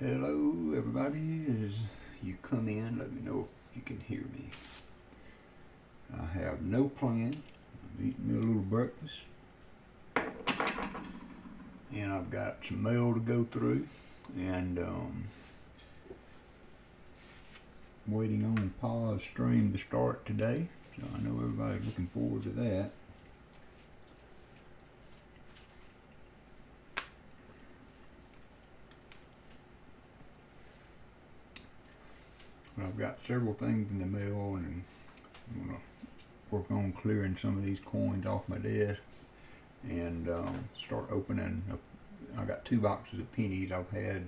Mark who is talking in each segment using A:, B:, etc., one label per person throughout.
A: Hello everybody, as you come in, let me know if you can hear me. I have no plan. I'm eating me a little breakfast. And I've got some mail to go through, and waiting on Pa's stream to start today. So I know everybody's looking forward to that. But I've got several things in the mail, and I'm going to work on clearing some of these coins off my desk and start opening. I got 2 boxes of pennies I've had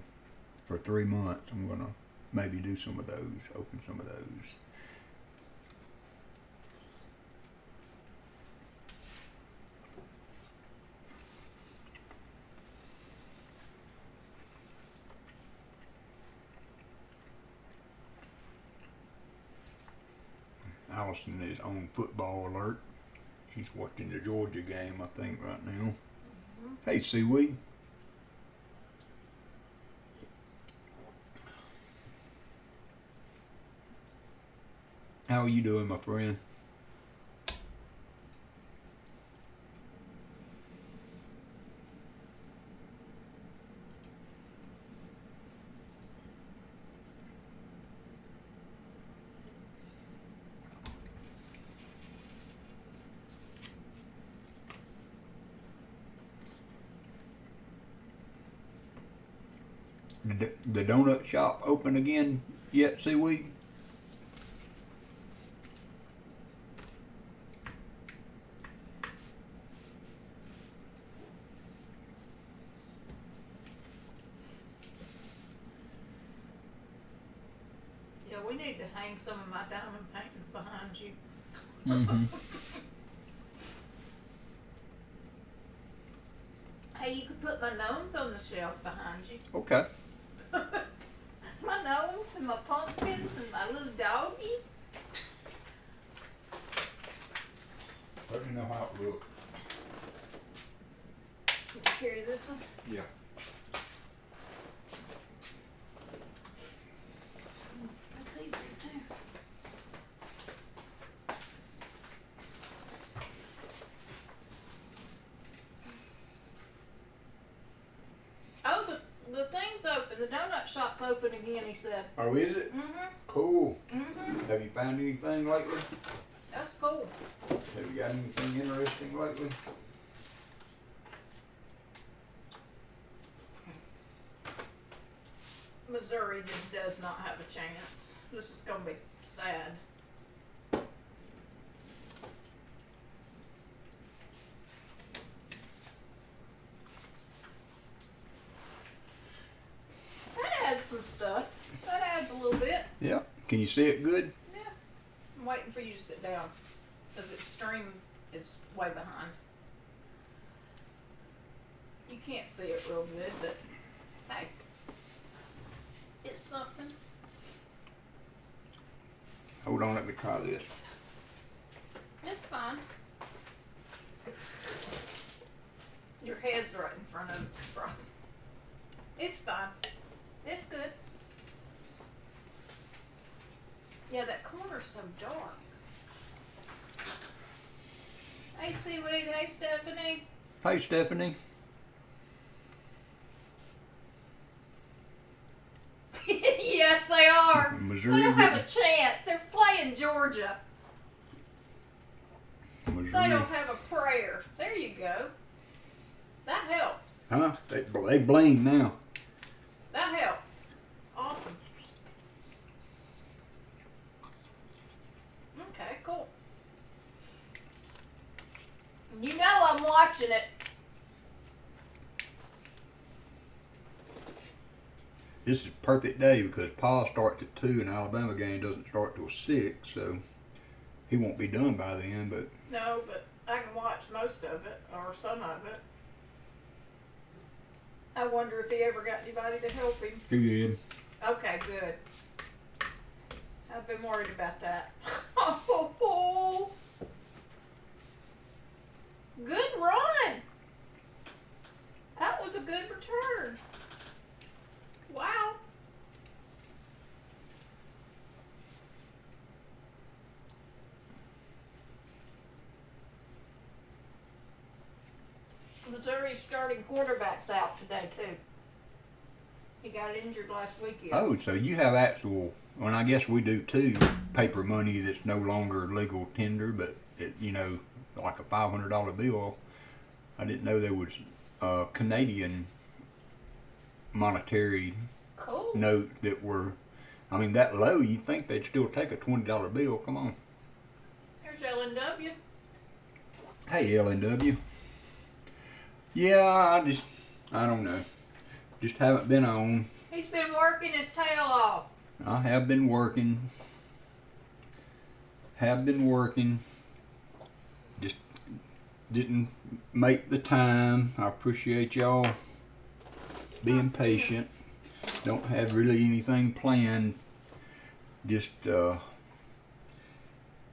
A: for 3 months. I'm going to maybe do some of those, open some of those. Allison is on football alert. She's watching the Georgia game, I think, right now. Hey, Seaweed. How are you doing, my friend? The donut shop open again yet, Seaweed?
B: Yeah, we need to hang some of my diamond paintings behind you.
A: Mm-hmm.
B: Hey, you could put my gnomes on the shelf behind you.
A: Okay.
B: My gnomes and my pumpkins and my little doggy.
A: Let me know how it looks.
B: Can you carry this one?
A: Yeah.
B: Put these in too. Oh, the thing's open. The donut shop's open again, he said.
A: Oh, is it?
B: Mm-hmm.
A: Cool.
B: Mm-hmm.
A: Have you found anything lately?
B: That's cool.
A: Have you got anything interesting lately?
B: Missouri just does not have a chance. This is gonna be sad. That adds some stuff. That adds a little bit.
A: Yeah. Can you see it good?
B: Yeah. I'm waiting for you to sit down because its stream is way behind. You can't see it real good, but hey, it's something.
A: Hold on, let me try this.
B: It's fine. Your head's right in front of its problem. It's fine. It's good. Yeah, that corner's so dark. Hey, Seaweed. Hey, Stephanie.
A: Hey, Stephanie.
B: Yes, they are.
A: Missouri
B: They don't have a
A: didn't-
B: chance. They're playing Georgia. They
A: Missouri.
B: don't have a prayer. There you go. That helps.
A: Huh? They blame now.
B: That helps. Awesome. Okay, cool. You know I'm watching it.
A: This is a perfect day because Pa starts at 2 and Alabama game doesn't start till 6, so he won't be done by then, but
B: No, but I can watch most of it, or some of it. I wonder if he ever got anybody to help him.
A: he did.
B: Okay, good. I've been worried about that. Oh, good run. That was a good return. Wow. Missouri's starting quarterback's out today too. He got injured last weekend.
A: Oh, so you have actual, well, I guess we do too, paper money that's no longer legal tender, but like a $500 bill. I didn't know there was a Canadian monetary
B: Cool.
A: note that were, I mean, that low. You'd think they'd still take a $20 bill. Come on.
B: There's L&W.
A: Hey, LNW. Yeah, I don't know. Just haven't been on.
B: He's been working his tail off.
A: I have been working. Just didn't make the time. I appreciate y'all being patient. Don't have really anything planned. Just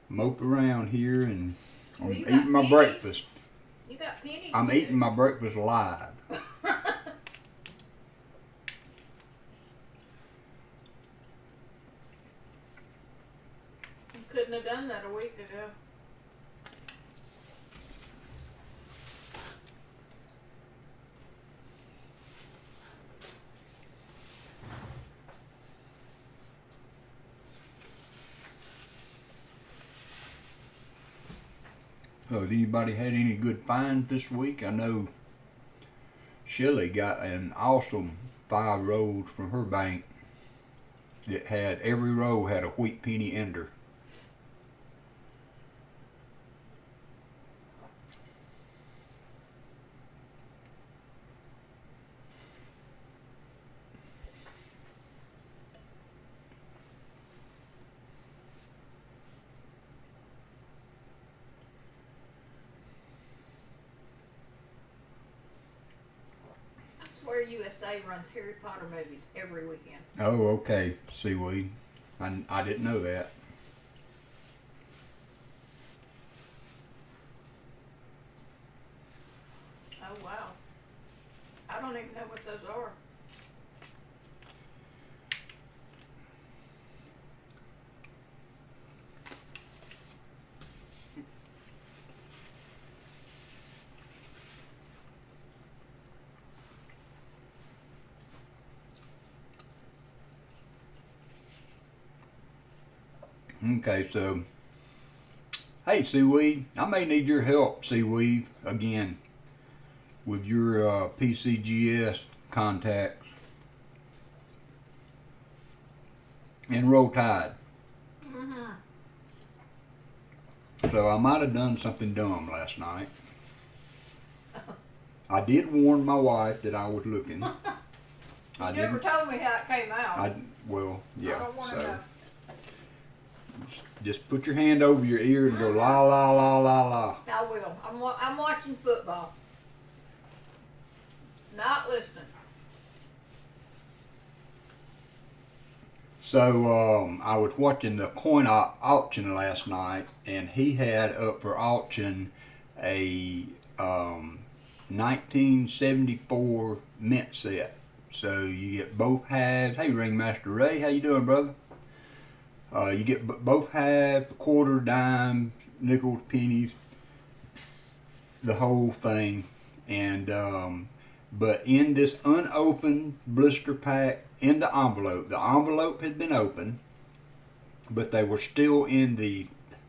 A: mope around here and I'm
B: Well, you got
A: eating my
B: pennies.
A: breakfast.
B: You got pennies.
A: I'm
B: to
A: eating
B: do.
A: my breakfast live.
B: You couldn't have done that a week ago.
A: Has anybody had any good finds this week? I know Shelly got an awesome 5 rolls from her bank that had every roll had a wheat penny ender.
B: I swear USA runs Harry Potter movies every weekend.
A: Oh, okay, seaweed. I didn't know that.
B: Oh wow. I don't even know what those are.
A: Okay, so hey, Seaweed, I may need your help, Seaweed, again with your PCGS contacts and Roll Tide.
B: Mm-hmm.
A: So I might have done something dumb last night. I did warn my wife that I was looking.
B: You never told me how it came out.
A: Well, yeah.
B: I don't want to
A: So
B: know.
A: just put your hand over your ear and go la la la la la.
B: I will. I'm watching football. Not listening.
A: So I was watching the coin auction last night, and he had up for auction a 1974 mint set. So you get both halves. Hey, Ringmaster Ray, how you doing, brother? You get both halves, quarter, dime, nickels, pennies, the whole thing, and but in this unopened blister pack in the envelope had been opened, but they were still in the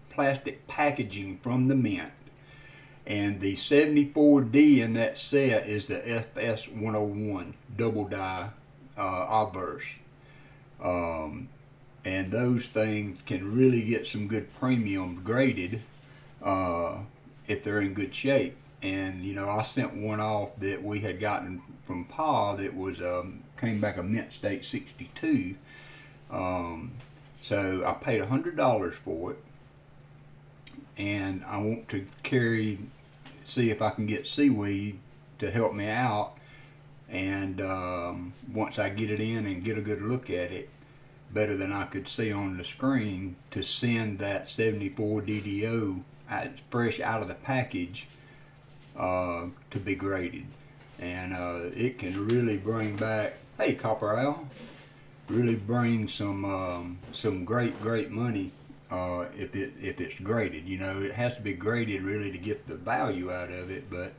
A: plastic packaging from the mint. And the 74D in that set is the FS 101 double die obverse. And those things can really get some good premium graded if they're in good shape. And I sent one off that we had gotten from Pa that was came back a mint state 62. So I paid $100 for it, and I want to see if I can get Seaweed to help me out. And once I get it in and get a good look at it, better than I could see on the screen, to send that 74 DDO fresh out of the package to be graded. And it can really bring back, hey Copper Owl, really bring some great money if it's graded. It has to be graded really to get the value out of it, but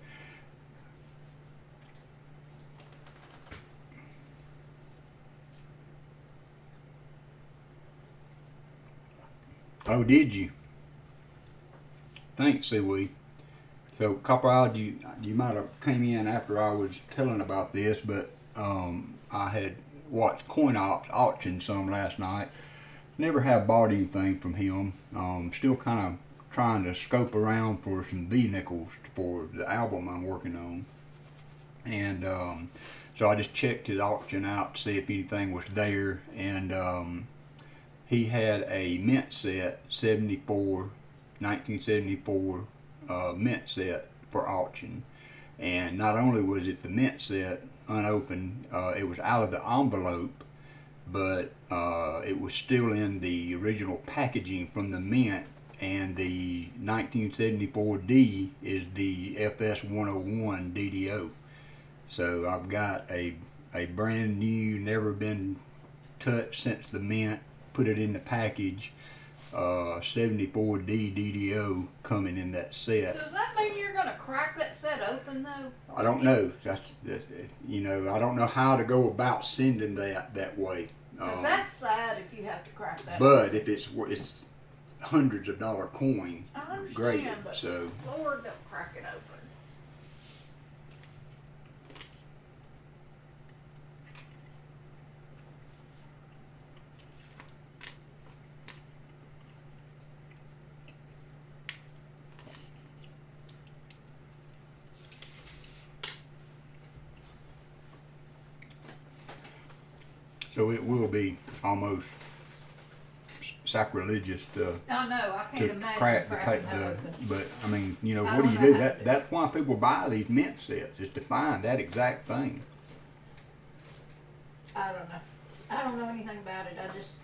A: Oh, did you? Thanks, Seaweed. So, Copper Eye, you might have came in after I was telling about this, but I had watched coin auction some last night. Never have bought anything from him. Still kind of trying to scope around for some V nickels for the album I'm working on, and so I just checked his auction out to see if anything was there, and he had a mint set 1974 mint set for auction, and not only was it the mint set unopened, it was out of the envelope, but it was still in the original packaging from the mint, and the 1974D is the FS101 DDO. So I've got a brand new, never been touched since the mint, put it in the package, 74D DDO coming in that set.
B: Does that mean you're going to crack that set open though?
A: I don't know. That's I don't know how to go about sending that way.
B: Because that's sad if you have to crack that
A: But
B: open.
A: if it's hundreds of dollar coin,
B: I understand,
A: graded,
B: but
A: so
B: Lord, don't crack it open.
A: it will be almost sacrilegious to
B: I know, I can't imagine
A: crack
B: cracking that open.
A: but I mean,
B: I
A: what do
B: don't
A: you
B: know
A: do?
B: how to do
A: That's why people buy these mint sets, is to find that exact thing.
B: I don't know. I don't know anything about it. I just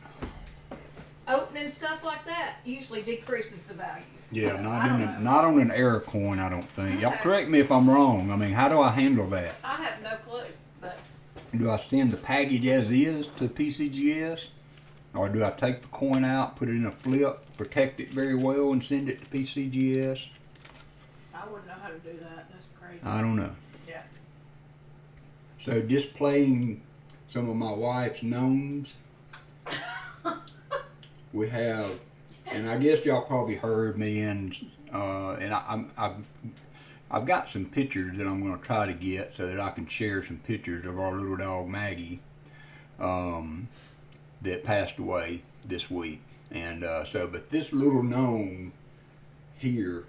B: opening stuff like that usually decreases the value.
A: Yeah,
B: I don't know.
A: not on an error coin, I don't think. Y'all
B: Okay.
A: correct me if I'm wrong. I mean, how do I handle that?
B: I have no clue, but
A: Do I send the package as is to PCGS? Or do I take the coin out, put it in a flip, protect it very well, and send it to PCGS?
B: I wouldn't know how to do that. That's crazy.
A: I don't know.
B: Yeah.
A: So displaying some of my wife's gnomes, we have, and I guess y'all probably heard me, and I've got some pictures that I'm going to try to get so that I can share some pictures of our little dog Maggie, that passed away this week, and but this little gnome here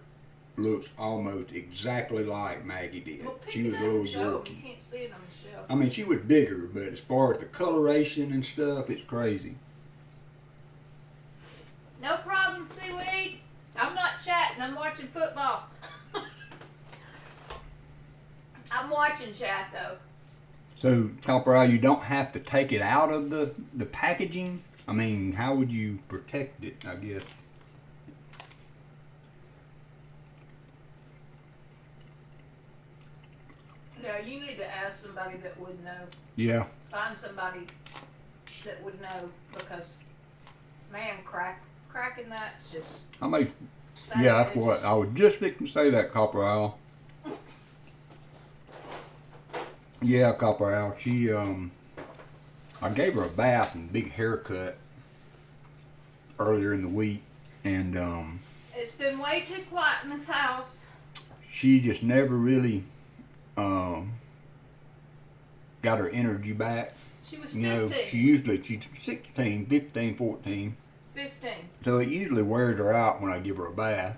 A: looks almost exactly like Maggie did.
B: Well,
A: She was a little
B: You
A: Yorkie.
B: can't see it on the shelf.
A: I mean, she was bigger, but as far as the coloration and stuff, it's crazy.
B: No problem, Seaweed. I'm not chatting. I'm watching football. I'm watching chat though.
A: So, Copper Eye, you don't have to take it out of the packaging? I mean, how would you protect it, I guess?
B: No, you need to ask somebody that would know.
A: Yeah.
B: Find somebody that would know, because, man, cracking that's just.
A: I may, yeah, that's what, I was just fixing to say that, Copper Eye. Yeah, Copper Eye, she, I gave her a bath and big haircut earlier in the week, and,
B: It's been way too quiet in this house.
A: she just never really, got her energy back.
B: She was 15.
A: She's 16, 15, 14.
B: 15.
A: So it usually wears her out when I give her a bath.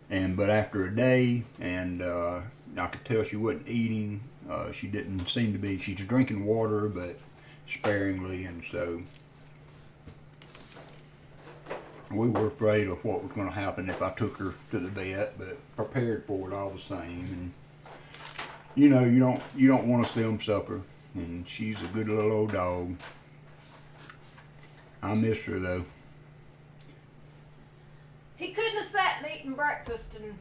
A: But after a day, and I could tell she wasn't eating. She didn't seem to be. She's drinking water, but sparingly, and so we were afraid of what was going to happen if I took her to the vet, but prepared for it all the same. And you don't want to see them suffer. And she's a good little old dog. I miss her though.
B: He couldn't have sat and eaten breakfast and.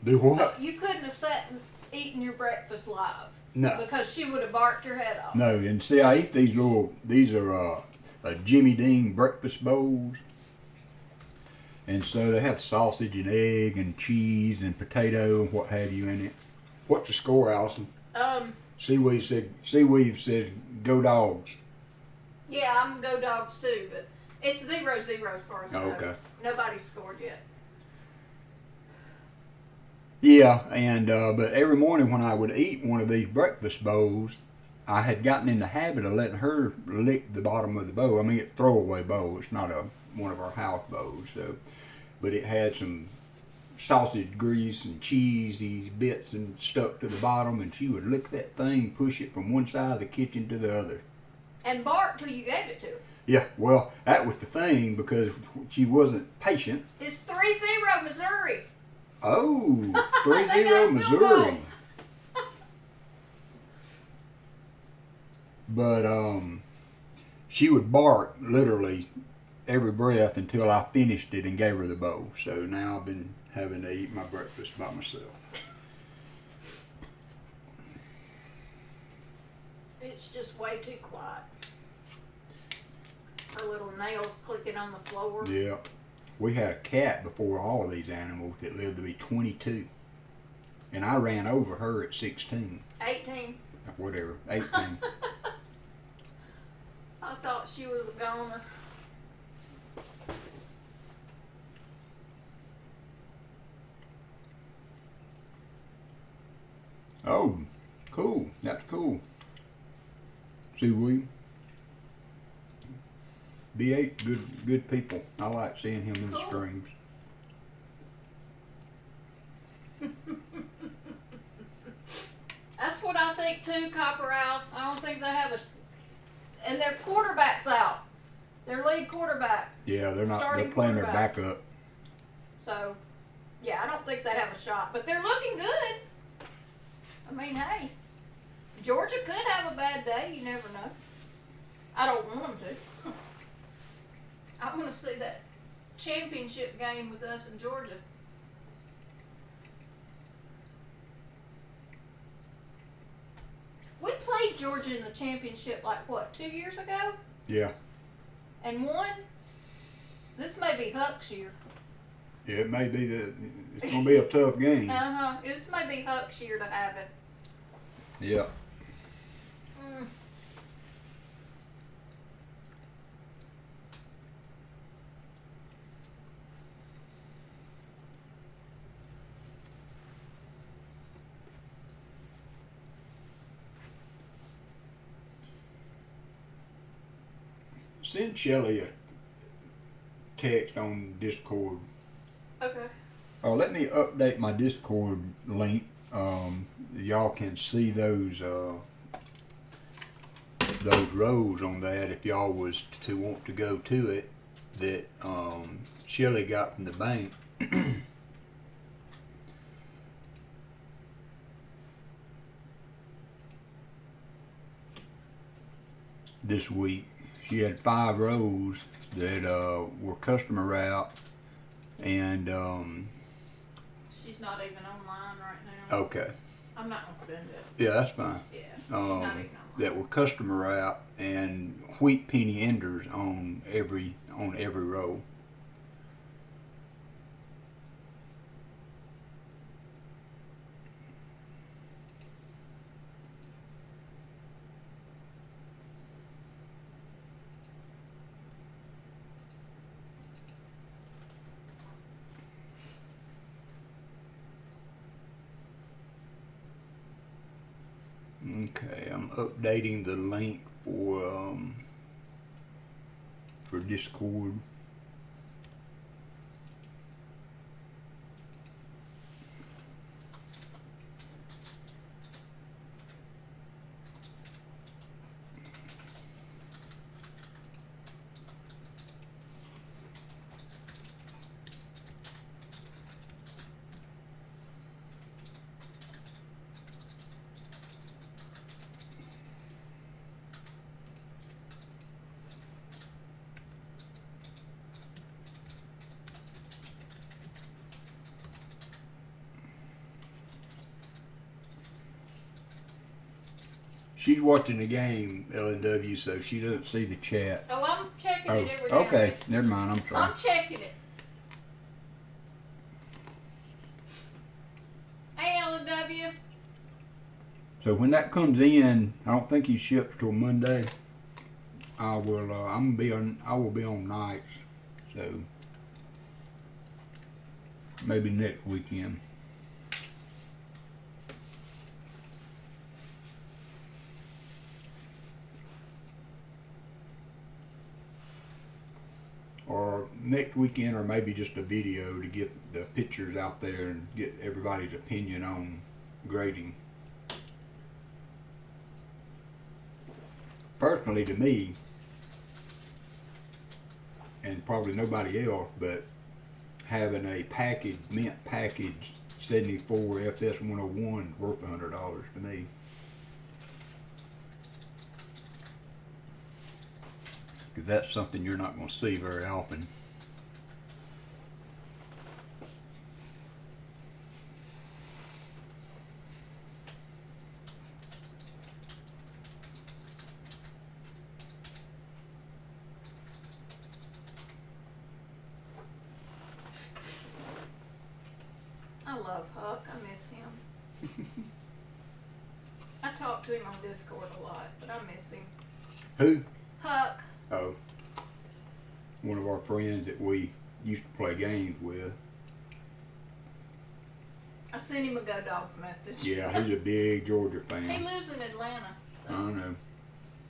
A: Do what?
B: You couldn't have sat and eaten your breakfast live.
A: No.
B: Because she would have barked your head off.
A: No, and see, I eat these are Jimmy Dean breakfast bowls. And so they have sausage and egg and cheese and potato and what have you in it. What's the score, Allison? Seaweed said, go Dogs.
B: Yeah, I'm gonna go dogs too, but It's 0-0 for the
A: Okay.
B: Nobody's scored yet.
A: Yeah, and but every morning when I would eat one of these breakfast bowls, I had gotten in the habit of letting her lick the bottom of the bowl. I mean, it's a throwaway bowl. It's not one of our house bowls, so, but it had some sausage grease and cheesy bits and stuck to the bottom, and she would lick that thing, push it from one side of the kitchen to the other.
B: And bark till you gave it to her.
A: Yeah, well, that was the thing because she wasn't patient.
B: It's 3-0 Missouri.
A: Oh,
B: They got
A: 3-0
B: a field
A: Missouri.
B: goal.
A: But she would bark literally every breath until I finished it and gave her the bowl. So now I've been having to eat my breakfast by myself.
B: It's just way too quiet. Her little nails clicking on the floor.
A: Yeah. We had a cat before all of these animals that lived to be 22. And I ran over her at 16.
B: 18.
A: Whatever, 18.
B: I thought she was a goner.
A: Oh, cool. That's cool. See, William? B8, good people. I like seeing him in the
B: Cool.
A: streams.
B: That's what I think too, Copper Owl. I don't think they have and their quarterback's out. Their lead quarterback.
A: Yeah, they're
B: Starting
A: playing their
B: quarterback.
A: backup.
B: So, yeah, I don't think they have a shot. But they're looking good. I mean, hey, Georgia could have a bad day. You never know. I don't want them to. I want to see that championship game with us in Georgia. We played Georgia in the championship like what, 2 years ago?
A: Yeah.
B: And won? This may be Huck's year.
A: Yeah, it may be it's going to be a tough game.
B: Uh-huh. This may be Huck's year to have it.
A: Yeah.
B: Mm.
A: Send Shelly a text on Discord.
B: Okay.
A: Let me update my Discord link. Y'all can see those rows on that if y'all was to want to go to it that Shelly got from the bank. This week. She had 5 rows that were customer route, and
B: She's not even online right now.
A: okay,
B: I'm not gonna send it.
A: yeah, that's fine.
B: Yeah. She's not even online.
A: That were customer route and wheat penny enders on every row. Okay, I'm updating the link for Discord. She's watching the game, LNW, so she doesn't see the chat.
B: Oh, I'm checking
A: Oh,
B: it every now and
A: okay.
B: then.
A: Never mind. I'm sorry.
B: I'm checking it. Hey, LW.
A: So when that comes in, I don't think he ships till Monday. I will. I will be on nights, so maybe next weekend. Or next weekend, or maybe just a video to get the pictures out there and get everybody's opinion on grading. Personally, to me, and probably nobody else, but having a mint package 74 FS 101 is worth $100 to me. Because that's something you're not going to see very often.
B: I love Huck. I miss him. I talk to him on Discord a lot, but I miss him.
A: Who?
B: Huck.
A: Oh. One of our friends that we used to play games with.
B: I sent him a Go Dogs message.
A: Yeah, he's a big Georgia fan.
B: He lives in Atlanta. So.
A: I know.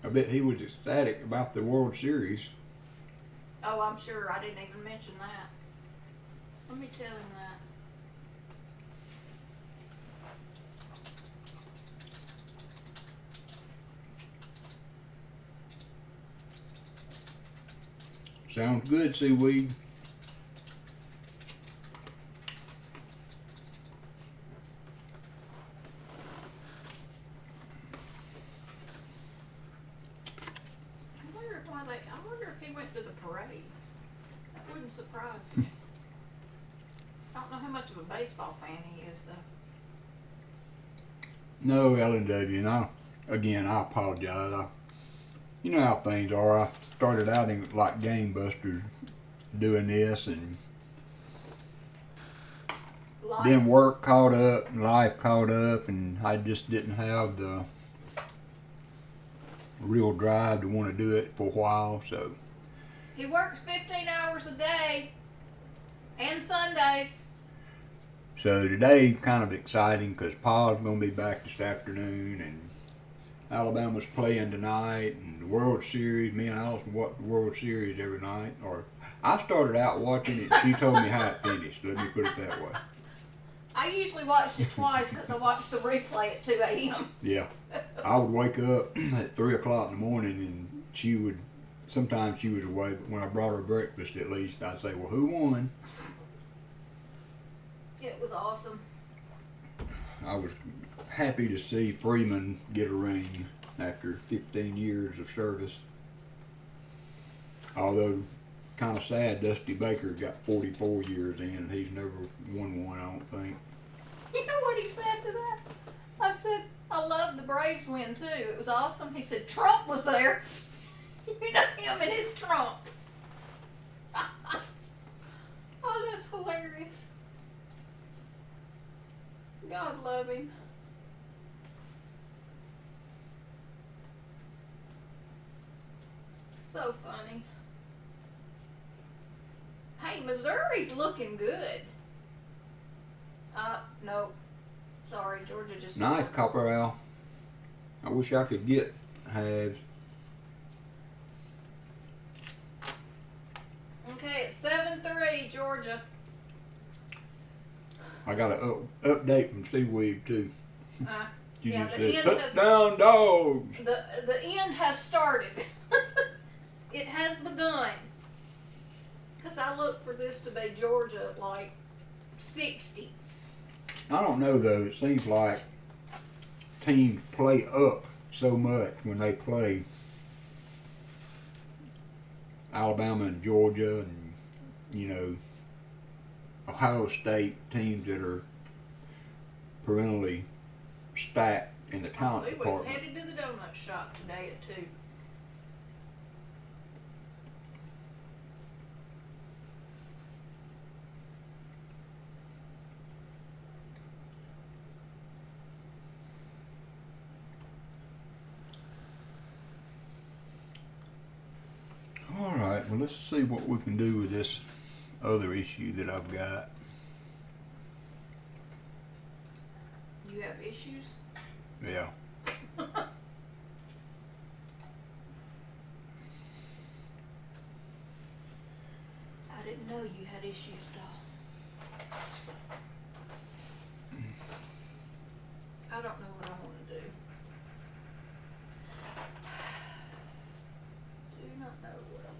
A: I bet he was ecstatic about the World Series.
B: Oh, I'm sure. I didn't even mention that. Let me tell him that.
A: Sounds good, Seaweed.
B: I wonder if he went to the parade. That wouldn't surprise me. I don't know how much of a baseball fan he is, though.
A: No, L&W, and I apologize. You know how things are. I started out in like Game Busters doing this, and then work caught up and life caught up, and I just didn't have the real drive to want to do it for a while. So
B: he works 15 hours a day and Sundays.
A: So today kind of exciting because Pa's going to be back this afternoon, and Alabama's playing tonight, and the World Series. Me and Allison watch the World Series every night. Or I started out watching it, and she told me how it finished. Let me put it that way.
B: I usually watched it twice because I watched the replay at 2 a.m.
A: Yeah. I would wake up at 3 o'clock in the morning, and sometimes she was away, but when I brought her breakfast at least, I'd say, well, who won?
B: It was awesome.
A: I was happy to see Freeman get a ring after 15 years of service. Although, kind of sad, Dusty Baker got 44 years in, and he's never won one, I don't think.
B: You know what he said to that? I said, I love the Braves win too. It was awesome. He said, Trump was there. You know him and his Trump. Oh, that's hilarious. God love him. So funny. Hey, Missouri's looking good. No. Sorry, Georgia just...
A: Nice, Copper Al. I wish I could get halves.
B: Okay, it's 7-3, Georgia.
A: I got an update from Seaweed, too. You
B: Yeah,
A: just
B: the
A: said,
B: end
A: touchdown dogs!
B: The end has started. It has begun. Because I look for this to be Georgia at like 60.
A: I don't know, though. It seems like teams play up so much when they play Alabama and Georgia and, Ohio State, teams that are perennially stacked in the talent department.
B: Headed to the donut shop today at 2.
A: Alright, well let's see what we can do with this other issue that I've got.
B: You have issues?
A: Yeah.
B: I didn't know you had issues, doll. I don't know what I want to do. Do not know what I want.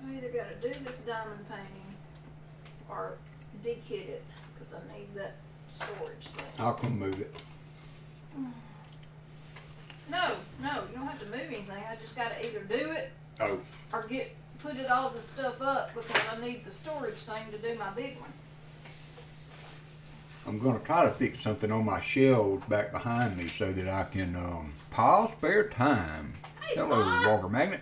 B: I either got to do this diamond painting or de-kit it because I need that storage thing.
A: I'll come move it.
B: No, you don't have to move anything. I just got to either do it
A: Oh.
B: or put it all the stuff up because I need the storage thing to do my big one.
A: I'm gonna try to fix something on my shelves back behind me so that I can pause spare time.
B: Hey,
A: Hello,
B: Pa.
A: Walker Magnet.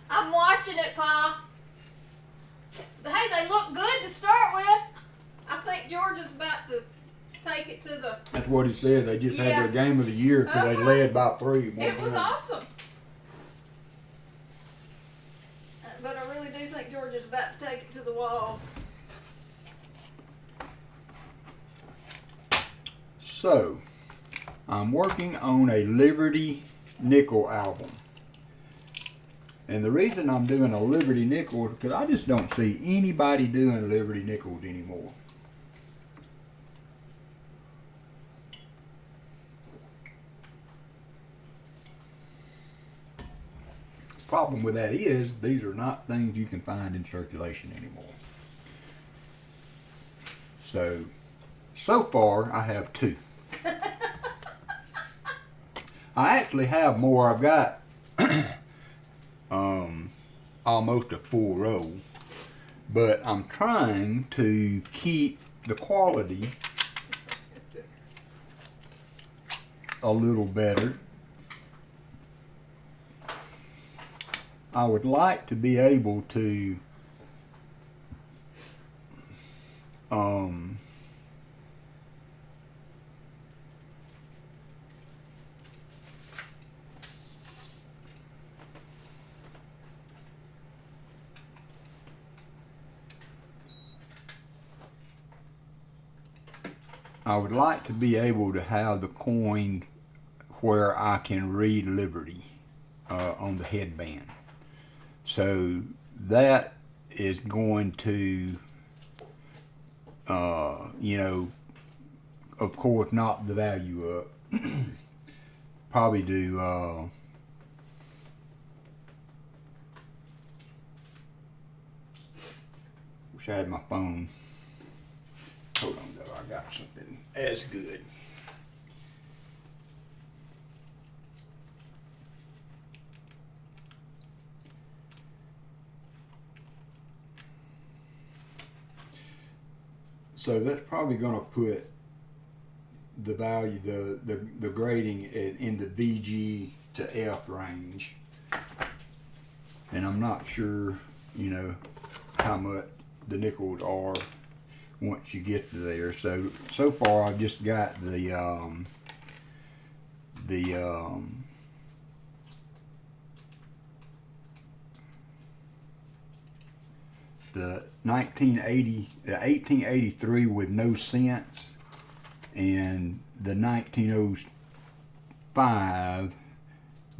B: I'm watching it, Pa. Hey, they look good to start with. I think Georgia's about to take it to the...
A: That's what he said. They just had
B: Yeah.
A: their game of the year because they
B: Uh-huh.
A: led by 3.
B: It was awesome. But I really do think Georgia's about to take it to the wall.
A: So, I'm working on a Liberty Nickel album. And the reason I'm doing a Liberty Nickel is because I just don't see anybody doing Liberty Nickels anymore. Problem with that is these are not things you can find in circulation anymore. So far I have 2. I actually have more. I've got almost a full row, but I'm trying to keep the quality a little better. I would like to be able to have the coin where I can read Liberty on the headband. So that is going to, of course, knock the value up. Probably do, wish I had my phone. Hold on though, I got something as good. So that's probably going to put the value, the grading in the VG to F range. And I'm not sure, how much the nickels are once you get to there. So far I've just got the 1883 with no cents, and the 1905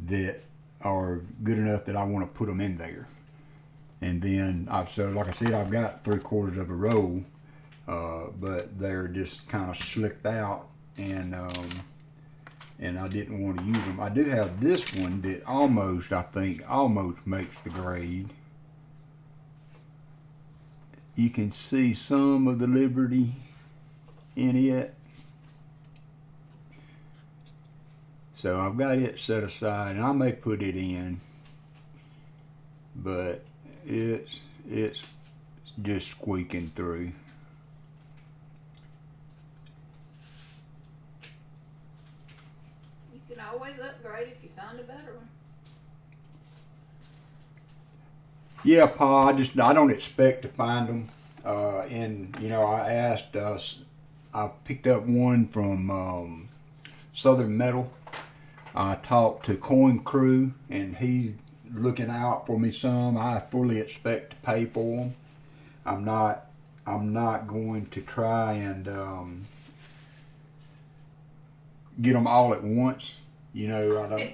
A: that are good enough that I want to put them in there. And then like I said, I've got 3/4 of a row, but they're just kind of slicked out, and I didn't want to use them. I do have this one that I think almost makes the grade. You can see some of the Liberty in it. So I've got it set aside, and I may put it in, but it's just squeaking through.
B: better one.
A: Yeah, Pa, I don't expect to find them. And, you know, I asked, I picked up one from Southern Metal. I talked to Coin Crew, and he's looking out for me some. I fully expect to pay for them. I'm not going to try and get them all at once. You know, I don't.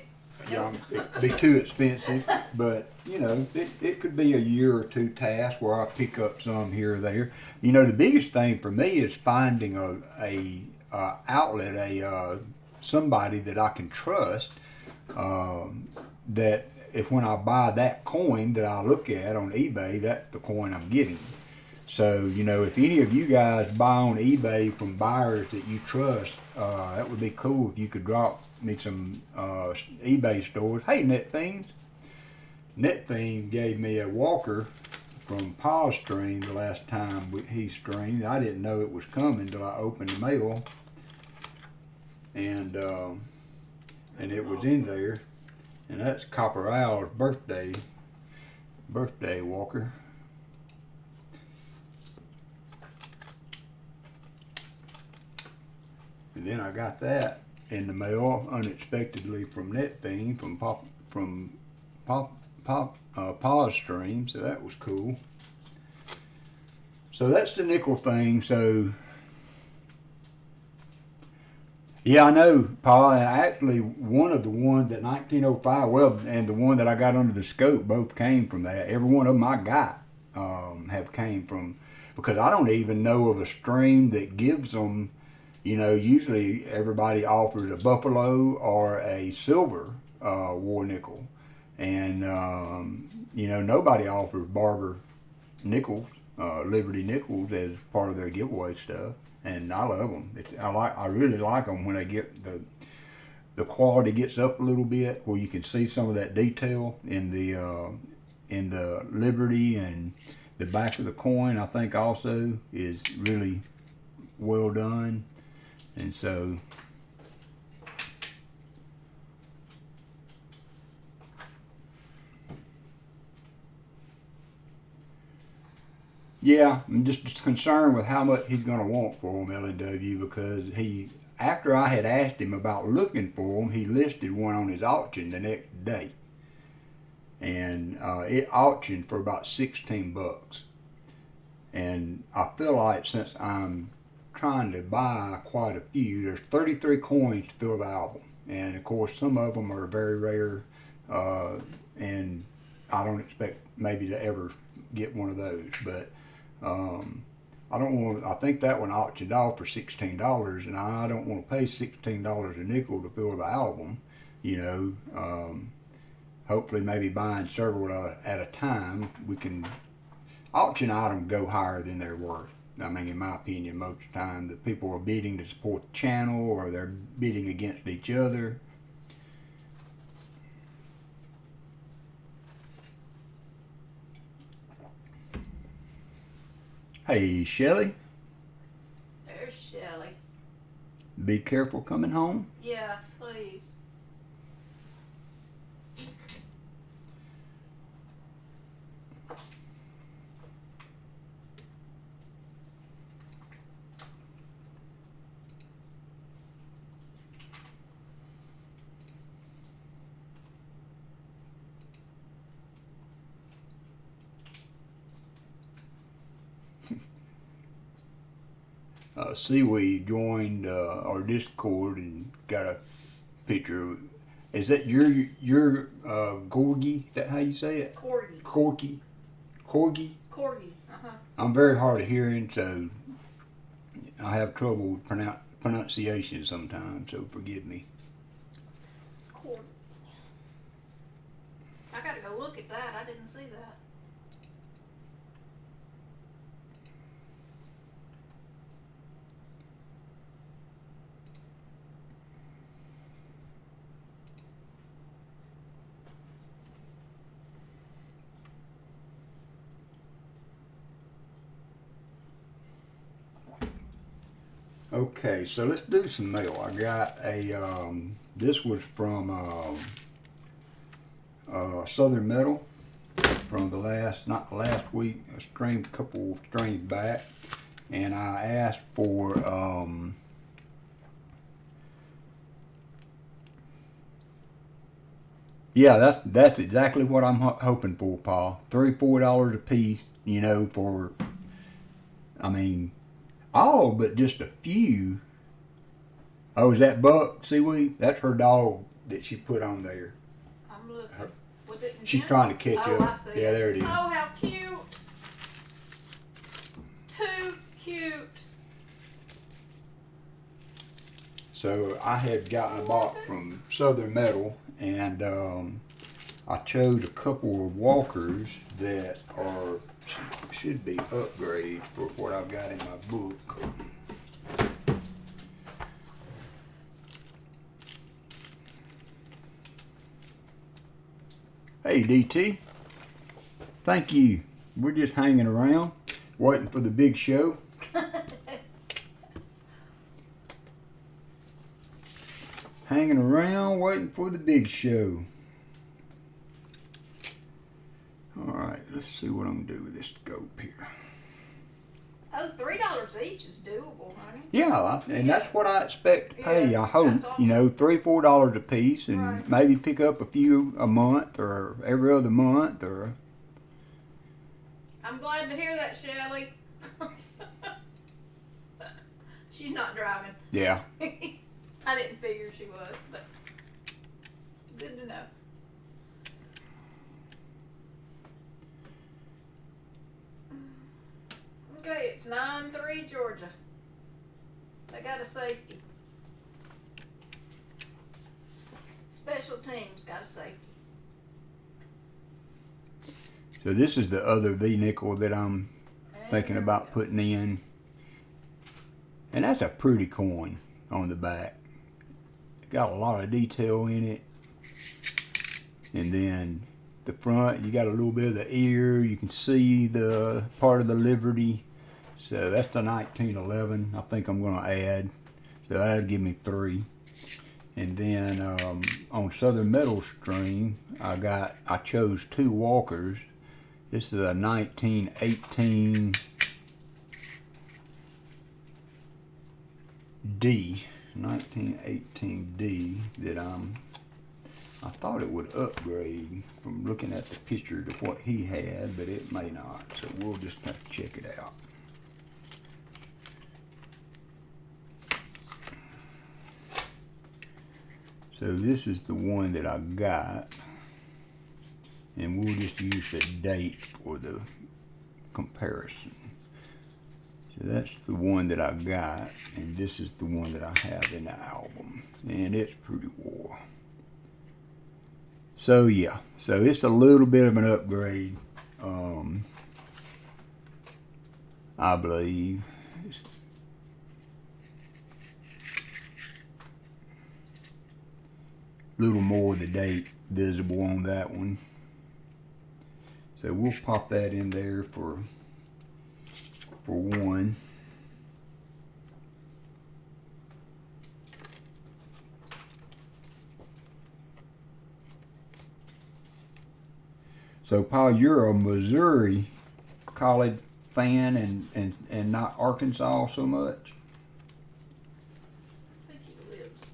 A: You know, it'd be too expensive. But you know, it could be a year or two task where I pick up some here or there. You know, the biggest thing for me is finding a outlet, somebody that I can trust. That if when I buy that coin that I look at on eBay, that's the coin I'm getting. So, you know, if any of you guys buy on eBay from buyers that you trust, that would be cool if you could drop me some eBay stores. Hey, NetThemes. NetTheme gave me a walker from Paul's stream the last time he streamed. I didn't know it was coming until I opened the mail. And it was in there. And that's Copper Owl's birthday walker. And then I got that in the mail unexpectedly from NetTheme from Pa's stream, so that was cool. So that's the nickel thing. So yeah, I know, Pa. Actually, one of the ones that 1905, well, and the one that I got under the scope, both came from that. Every one of them I got have came from, because I don't even know of a stream that gives them. You know, usually everybody offers a buffalo or a silver war nickel, and you know, nobody offers barber nickels, Liberty nickels as part of their giveaway stuff. And I love them. I really like them when they get the quality gets up a little bit, where you can see some of that detail in the Liberty, and the back of the coin. I think also is really well done, and so. Yeah, I'm just concerned with how much he's going to want for them, LNW, because after I had asked him about looking for them, he listed one on his auction the next day. And it auctioned for about $16. And I feel like since I'm trying to buy quite a few, there's 33 coins to fill the album. And of course, some of them are very rare, and I don't expect maybe to ever get one of those, but I don't want. I think that one auctioned off for $16, and I don't want to pay $16 a nickel to fill the album. You know, hopefully, maybe buying several at a time, we can. Auction items go higher than they're worth. I mean, in my opinion, most of the time, the people are bidding to support the channel, or they're bidding against each other. Hey, Shelly.
B: There's Shelly.
A: Be careful coming home.
B: Yeah, please.
A: Seaweed joined our Discord and got a picture. Is that your Gorgie? Is that how you say it?
B: Corgi.
A: Corgi.
B: Corgi.
A: I'm very hard of hearing, so I have trouble with pronunciation sometimes. So forgive me.
B: Corgi. I gotta go look at that. I didn't see that.
A: Okay, so let's do some mail. I got a, this was from Southern Metal from the last, not last week, a couple streams back, and I asked for yeah, that's exactly what I'm hoping for, Paul. $3-4 a piece, you know, for, I mean, all but just a few. Oh, is that Buck Seaweed? That's her dog that she put on there.
B: I'm looking. Was it?
A: She's trying to catch
B: up.
A: up.
B: I see
A: Yeah,
B: it.
A: there it is.
B: Oh, how cute! Too cute.
A: So I had gotten a box from Southern Metal, and I chose a couple of walkers that are should be upgrades for what I've got in my book. Hey DT, thank you. We're just hanging around, waiting for the big show. Hanging around, waiting for the big show. Alright, let's see what I'm gonna do with this scope here.
B: Oh, $3 each is doable, honey.
A: Yeah, and that's what I expect to pay.
B: Yeah,
A: I hope,
B: that's
A: you know, $3-4 a piece, and
B: Right.
A: maybe pick up a few a month or every other month, or
B: I'm glad to hear that, Shelley. She's not driving.
A: yeah.
B: I didn't figure she was, but good to know. Okay, it's 9-3 Georgia. They got a safety. Special teams got a safety.
A: So this is the other V nickel that I'm thinking about putting in, and that's a pretty coin on the back. Got a lot of detail in it, and then the front, you got a little bit of the ear. You can see the part of the Liberty. So that's the 1911. I think I'm going to add. So that'll give me 3. And then on Southern Metal Stream, I chose 2 walkers. This is a 1918 D. 1918D that I thought it would upgrade from looking at the picture to what he had, but it may not, so we'll just have to check it out. So this is the one that I got, and we'll just use the date for the comparison. So that's the one that I got, and this is the one that I have in the album, and it's pretty wore. So yeah, so it's a little bit of an upgrade, I believe. It's a little more of the date visible on that one. So we'll pop that in there for one. So Paul, you're a Missouri college fan and not Arkansas so much?
B: I think he lives.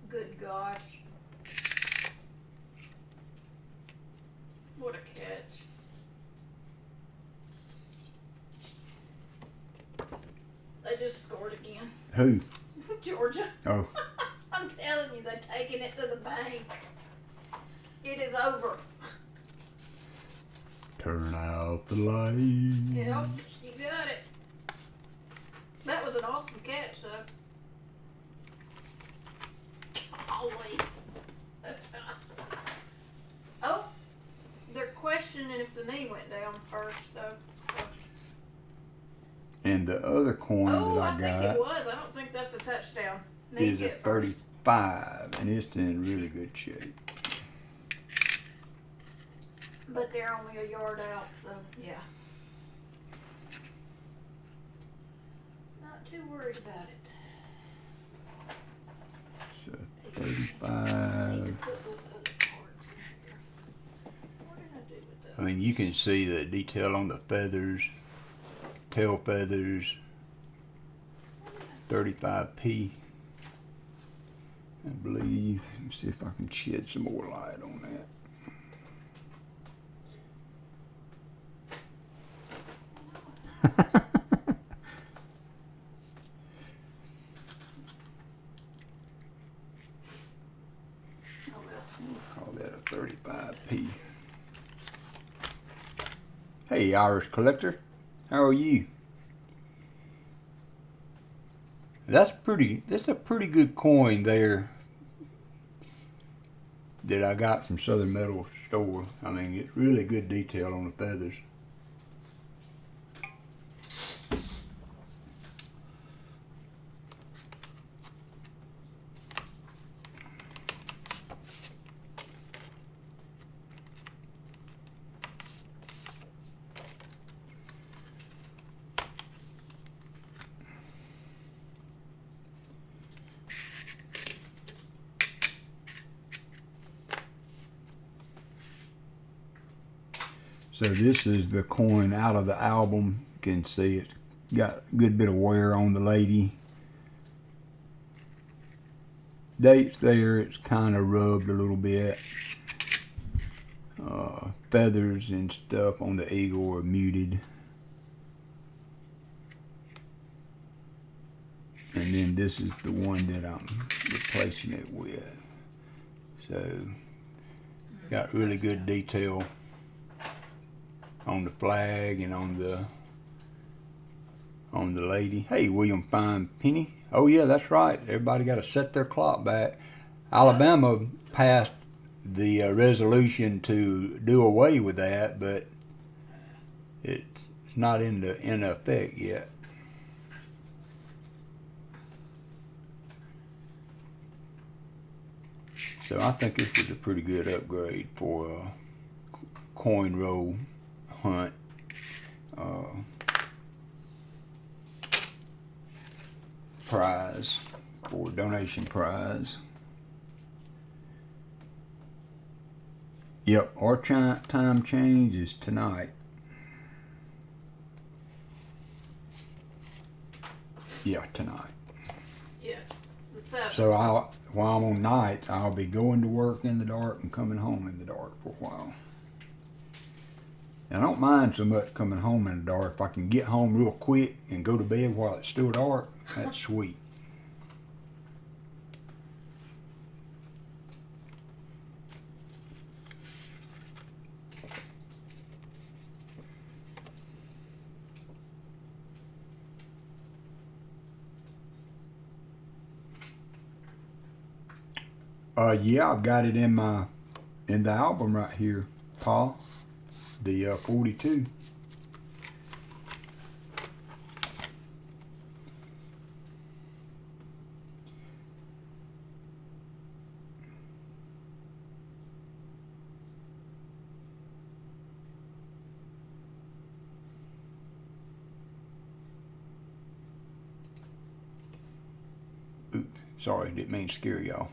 B: Good gosh. What a catch. They just scored again.
A: Who?
B: Georgia.
A: Oh.
B: I'm telling you, they're taking it to the bank. It is over.
A: Turn out the light.
B: Yep, you got it. That was an awesome catch, though. Golly. Oh, they're questioning if the knee went down first, though.
A: And the other coin
B: Oh,
A: that
B: I
A: I
B: think
A: got
B: it was. I don't think that's a touchdown. Knee
A: is a
B: hit first.
A: 35, and it's in really good shape.
B: But they're only a yard out, so yeah. not too worried about it.
A: So
B: I
A: 35.
B: need to put those other cards in here. What did I do with those?
A: I mean, you can see the detail on the feathers, tail feathers, 35p. I believe. Let me see if I can shed some more light on that.
B: Oh well.
A: We'll call that a 35p. Hey, Irish collector, how are you? That's a pretty good coin there that I got from Southern Metal store. I mean, it's really good detail on the feathers. So this is the coin out of the album. You can see it's got a good bit of wear on the lady. Dates there, it's kind of rubbed a little bit. Feathers and stuff on the eagle are muted. And then this is the one that I'm replacing it with. So, got really good detail on the flag and on the lady. Hey, William Fine Penny. Oh yeah, that's right. Everybody got to set their clock back. Alabama passed the resolution to do away with that, but it's not in effect yet. So I think this was a pretty good upgrade for a coin roll hunt. Prize for donation prize. Yep, our time change is tonight. Yeah, tonight.
B: Yes, the 7th.
A: So while I'm on nights, I'll be going to work in the dark and coming home in the dark for a while. And I don't mind so much coming home in the dark. If I can get home real quick and go to bed while it's still dark, that's sweet. Yeah, I've got it in the album right here, Paul. The 42. Oops, sorry, didn't mean to scare y'all.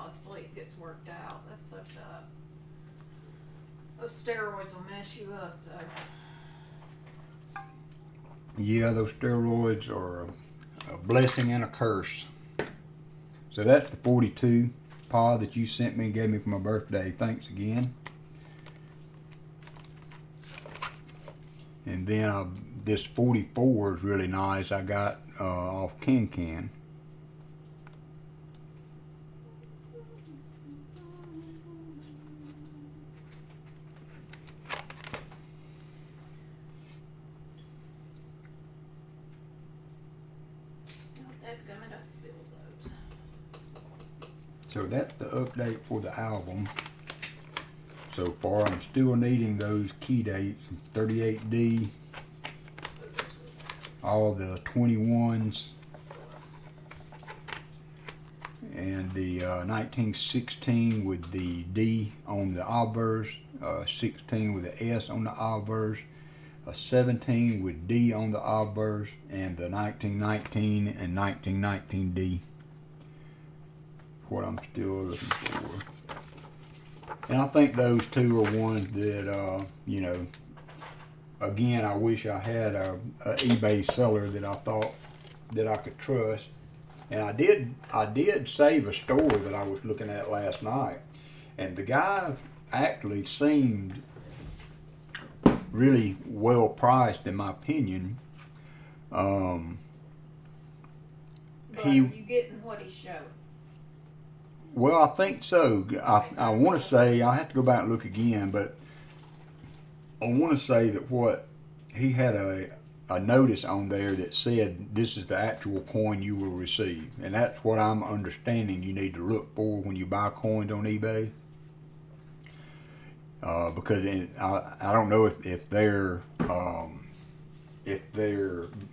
B: Sleep gets worked out. That's so tough. Those steroids will mess you up, though.
A: Yeah, those steroids are a blessing and a curse. So that's the 42 paw that you sent me and gave me for my birthday. Thanks again. And then this 44 is really nice. I got off Can. So that's the update for the album. So far, I'm still needing those key dates, 38D, all the 21s, and the 1916 with the D on the obverse, 16 with the S on the obverse, a 17 with D on the obverse, and the 1919 and 1919 D. What I'm still looking for. And I think those two are ones that, you know, again, I wish I had a eBay seller that I thought that I could trust. And I did save a store that I was looking at last night, and the guy actually seemed really well priced in my opinion.
B: But are you getting what he showed?
A: Well, I think so. I want to say, I have to go back and look again, but I want to say that what he had a notice on there that said this is the actual coin you will receive, and that's what I'm understanding you need to look for when you buy coins on eBay. Because I don't know if they're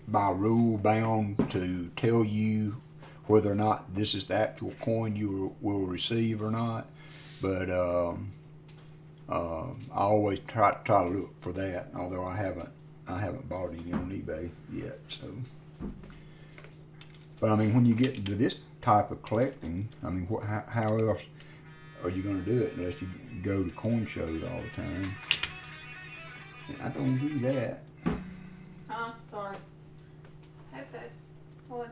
A: by rule bound to tell you whether or not this is the actual coin you will receive or not, but I always try to look for that, although I haven't bought any on eBay yet. So, but I mean, when you get into this type of collecting, I mean, how else are you going to do it unless you go to coin shows all the time? And I don't do that.
B: Sorry. Okay. What?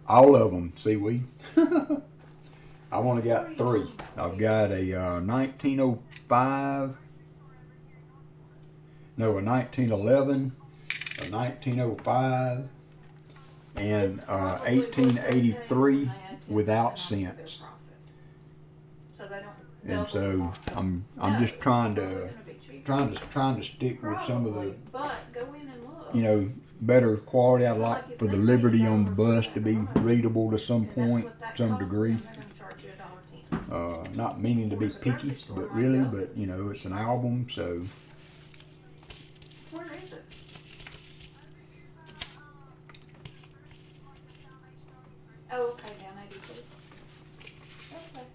A: All of them, seaweed. I've only got three. I've got a 1905, no, a 1911, a 1905, and 1883 without cents. And so I'm just trying to stick with some of the, you know, better quality. I'd like for the Liberty on the bus to be readable to some point, some degree. Not meaning to be picky, but really, but you know, it's an album, so.
B: Where is it? Oh, okay, down 82. Okay.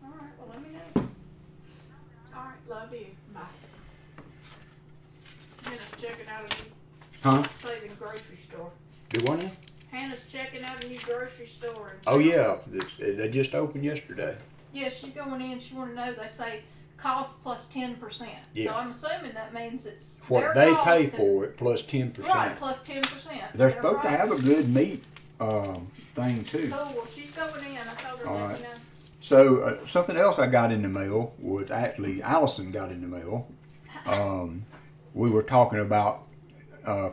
B: Alright, well, let me know. Alright, love you. Bye. Hannah's checking out a new saving grocery store.
A: Do what now?
B: Hannah's checking out a new grocery store.
A: Oh yeah, they just opened yesterday.
B: Yeah, she's going in. She want to know. They say cost plus 10%.
A: Yeah.
B: So I'm assuming that means it's
A: what they pay for it plus 10%.
B: Right, plus 10%.
A: They're supposed to have a good meat thing too.
B: Cool. Well, she's going in. I told her to let me know.
A: So something else I got in the mail was actually Allison got in the mail. We were talking about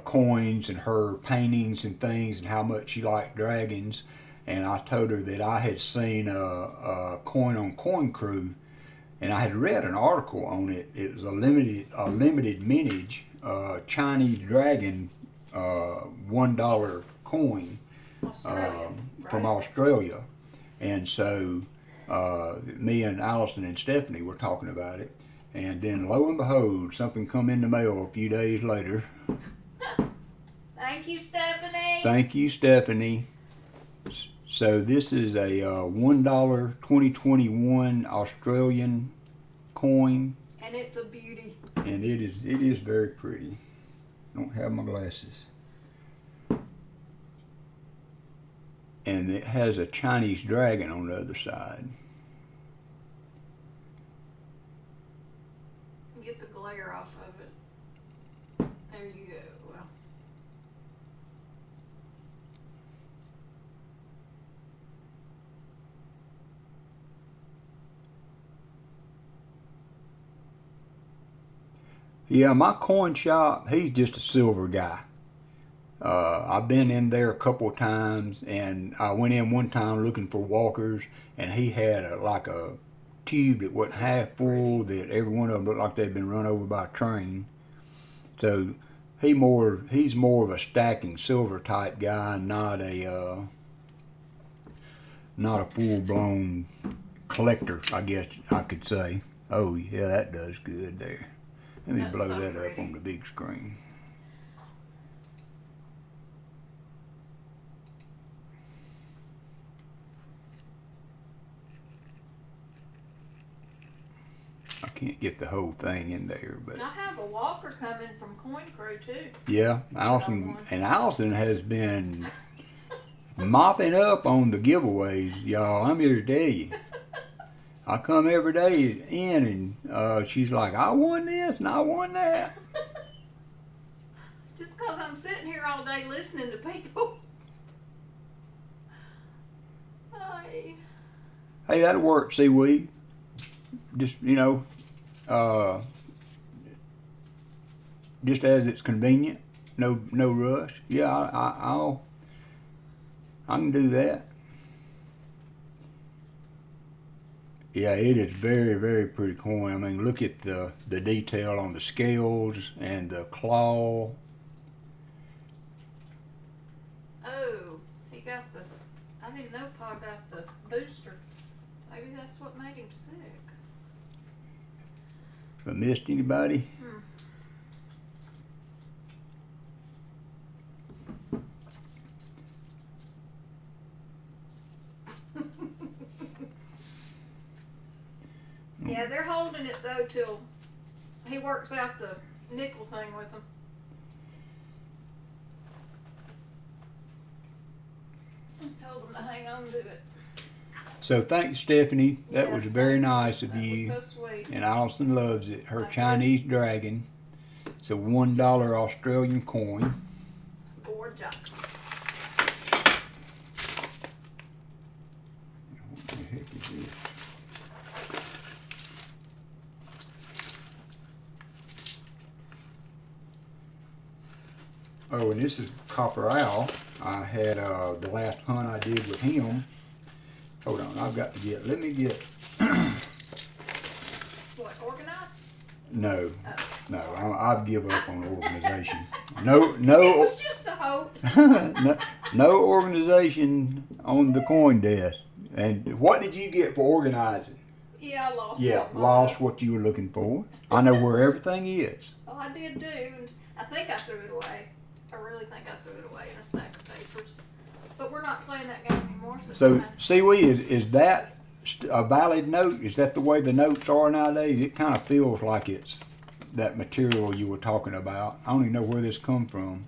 A: coins and her paintings and things and how much she liked dragons, and I told her that I had seen a coin on Coin Crew, and I had read an article on it. It was a limited mintage Chinese dragon $1 coin from Australia, and so me and Allison and Stephanie were talking about it, and then lo and behold, something come in the mail a few days later.
B: Thank you, Stephanie.
A: Thank you, Stephanie. So this is a $1 2021 Australian coin.
B: And it's a beauty.
A: And it is very pretty. Don't have my glasses. And it has a Chinese dragon on the other side.
B: Get the glare off of it. There you go. Well.
A: Yeah, my coin shop, he's just a silver guy. I've been in there a couple of times, and I went in one time looking for walkers, and he had like a tube that wasn't half full, that every one of them looked like they'd been run over by a train. So he's more of a stacking silver type guy, not a full-blown collector, I guess I could say. Oh yeah, that does good there. Let me blow that up on the big screen. can't get the whole thing in there, but
B: I have a walker coming from Coin Crew too.
A: yeah, Allison has been mopping up on the giveaways, y'all. I'm here to tell you. I come every day in, and she's like, I won this and I won that.
B: Just because I'm sitting here all day listening to people.
A: Hey, that'll work, seaweed. Just, just as it's convenient. No rush. Yeah, I can do that. Yeah, it is very, very pretty coin. I mean, look at the detail on the scales and the claw.
B: Oh, he got the, I didn't know Pa got the booster. Maybe that's what made him sick.
A: If I missed anybody?
B: Yeah, they're holding it though till he works out the nickel thing with them. Told them to hang on to it.
A: So thanks, Stephanie. That was
B: Yes,
A: very nice of
B: that
A: you.
B: was so sweet.
A: And Allison loves it. Her
B: I
A: Chinese dragon. It's a $1 Australian coin.
B: It's gorgeous.
A: What the heck is this? Oh, and this is Copper Owl. I had the last hunt I did with him. Hold on, let me get.
B: What, organized?
A: No,
B: Oh.
A: no, I've given up on organization. No,
B: It
A: no,
B: was just a hope.
A: no organization on the coin desk. And what did you get for organizing?
B: Yeah, I lost.
A: Yeah,
B: something.
A: lost what you were looking for. I know where everything is.
B: Oh, I did do, and I think I threw it away. I really think I threw it away in a stack of papers. But we're not playing that game anymore.
A: So,
B: it's fine.
A: seaweed, is that a valid note? Is that the way the notes are nowadays? It kind of feels like it's that material you were talking about. I don't even know where this come from.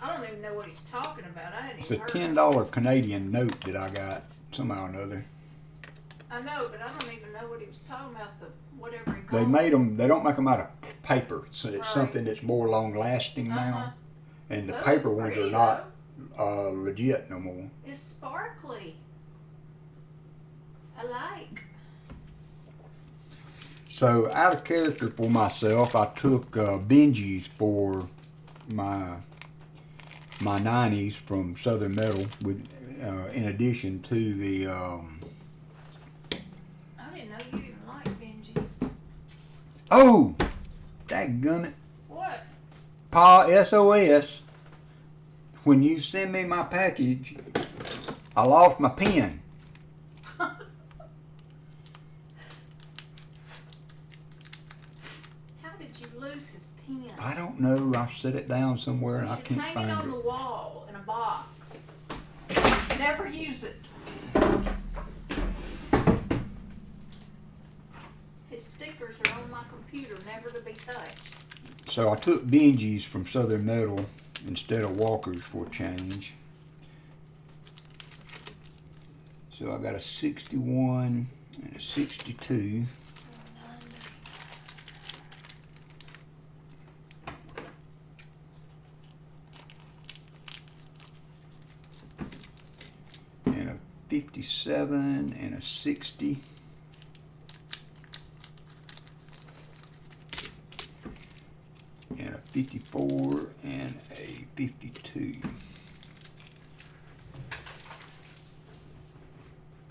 B: I don't even know what he's talking about. I hadn't
A: It's a
B: even heard of
A: $10 Canadian note that I got somehow or another.
B: it. I know, but I don't even know what he was talking about. The whatever he called
A: They made them. They don't make them out of paper, so it's
B: Right.
A: something that's more long lasting
B: Uh-huh.
A: now. And the
B: Well,
A: paper
B: it's
A: ones
B: pretty,
A: are not legit no more.
B: It's sparkly. I like.
A: So out of character for myself, I took Benji's for my 90s from Southern Metal, with in addition to the
B: I didn't know you even liked Benji's.
A: oh, dadgummit,
B: What?
A: Pa SOS. When you send me my package, I lost my pen.
B: How did you lose his pen?
A: I don't know. I've set it down somewhere and I
B: You should
A: can't
B: hang
A: find
B: it on
A: it.
B: the wall in a box. Never use it. His stickers are on my computer, never to be touched.
A: So I took Benji's from Southern Metal instead of Walker's for a change. So I got a 61 and a 62. And a 57 and a 60. And a 54 and a 52.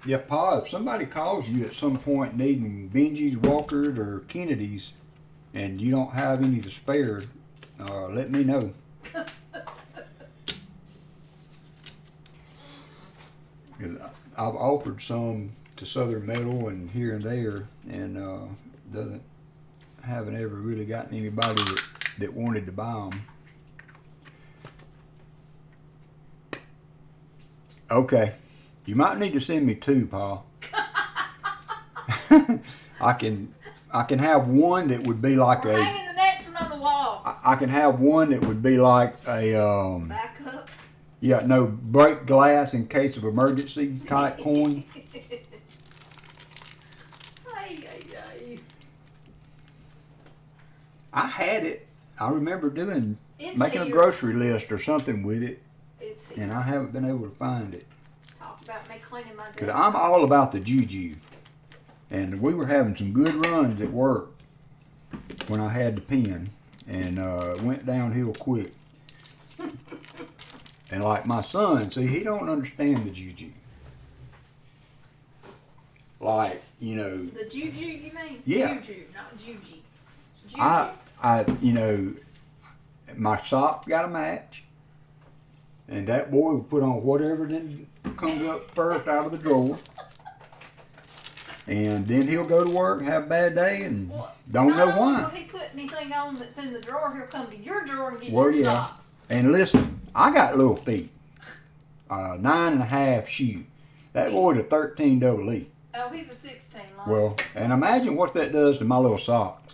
A: Yeah, Pa, if somebody calls you at some point needing Benji's, Walker's, or Kennedy's, and you don't have any to spare, let me know. I've offered some to Southern Metal and here and there, and haven't ever really gotten anybody that wanted to buy them. Okay, you might need to send me two, Pa. I can have one that would be like
B: We're hanging the next one on the wall.
A: I can have one that would be like a
B: Back up.
A: yeah, no, break glass in case of emergency type coin. I had it. I remember making a grocery list or something with it, and I haven't been able to find it.
B: Talk about me cleaning my desk.
A: Because I'm all about the juju. And we were having some good runs at work when I had the pen, and went downhill quick. And like my son, see, he don't understand the juju. Like, you know.
B: The juju, you mean?
A: Yeah.
B: Juju, not juju. Juju.
A: You know, my socks got a match, and that boy would put on whatever then comes up first out of the drawer. And then he'll go to work and have a bad day and don't know why.
B: Will he put anything on that's in the drawer, he'll come to your drawer and get
A: Well,
B: your
A: yeah.
B: socks.
A: And listen, I got little feet. 9.5 shoe. That boy's a 13 double E.
B: Oh, he's a 16 long.
A: Well, and imagine what that does to my little socks.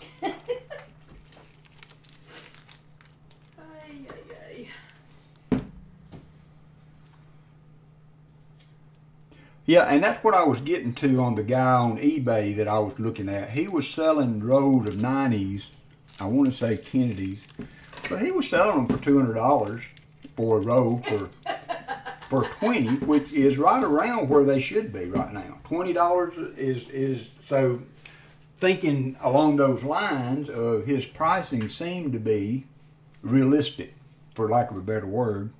A: Yeah, and that's what I was getting to on the guy on eBay that I was looking at. He was selling rolls of 90s, I want to say Kennedy's, but he was selling them for $200 for a roll for 20, which is right around where they should be right now. $20 is so. Thinking along those lines of his pricing seemed to be realistic, for lack of a better word.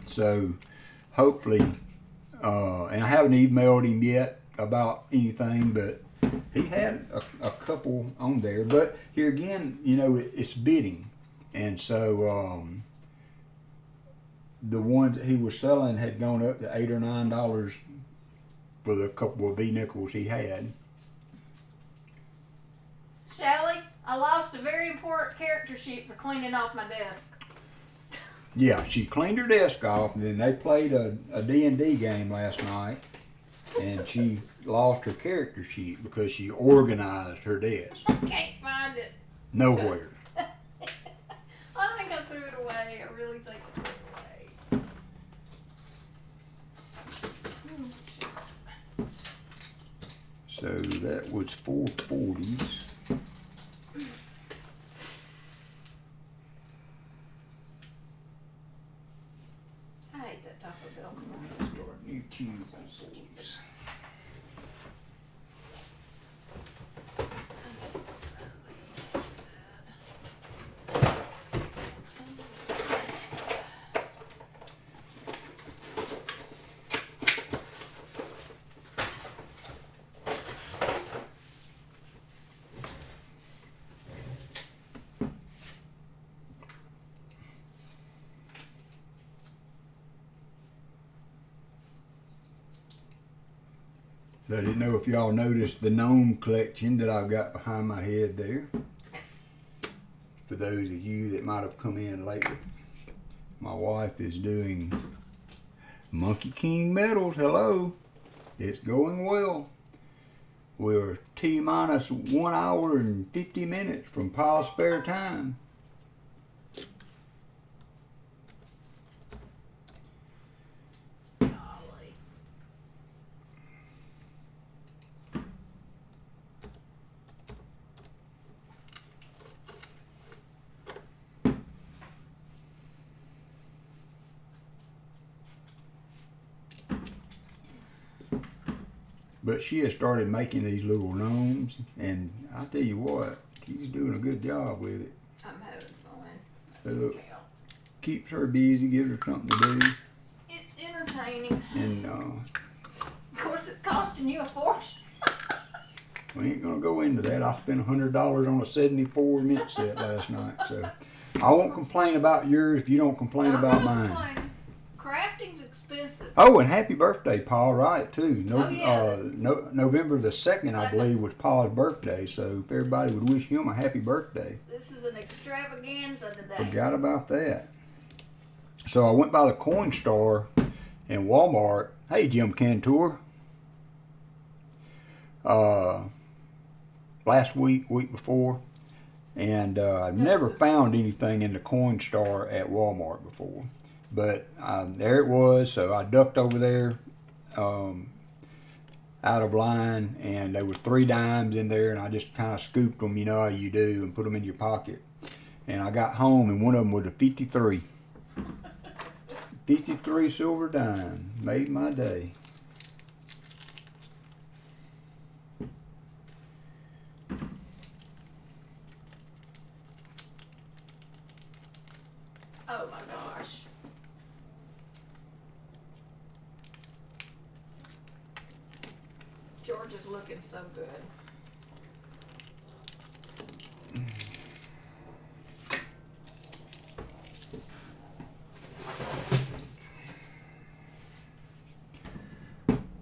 A: So hopefully, and I haven't emailed him yet about anything, but he had a couple on there. But here again, you know, it's bidding, and so the ones that he was selling had gone up to $8 or $9 for the couple of V-nickels he had.
B: Shelly, I lost a very important character sheet for cleaning off my desk.
A: Yeah, she cleaned her desk off, and then they played a D&D game last night, and she lost her character sheet because she organized her desk.
B: I can't find it.
A: Nowhere.
B: I think I put it away. I really think I put it away.
A: So that was 440s.
B: I hate that Taco Bell.
A: Start new Tuesdays. I didn't know if y'all noticed the gnome collection that I've got behind my head there. For those of you that might have come in lately, my wife is doing Monkey King medals. Hello, it's going well. We're T-minus 1 hour and 50 minutes from Paul's spare time. But she has started making these little gnomes, and I tell you what, she's doing a good job with it.
B: I'm having fun.
A: So look, keeps her busy, gives her something to do.
B: It's entertaining.
A: And
B: of course, it's costing you a fortune.
A: we ain't gonna go into that. I spent $100 on a 74 mint set last night, so I won't complain about yours if you don't complain about mine.
B: Crafting's expensive.
A: Oh, and happy birthday, Paul, right, too.
B: Yeah.
A: November the 2nd, I believe, was Paul's birthday, so if everybody would wish him a happy birthday.
B: This is an extravaganza today.
A: Forgot about that. So I went by the coin store in Walmart. Hey, Jim Cantor. last week before, and I've never found anything in the Coinstar at Walmart before. But there it was, so I ducked over there out of line, and there was 3 dimes in there, and I just kind of scooped them, you know how you do, and put them in your pocket. And I got home, and one of them was a 53. 53 silver dime. Made my day.
B: Oh my gosh. George is looking so good.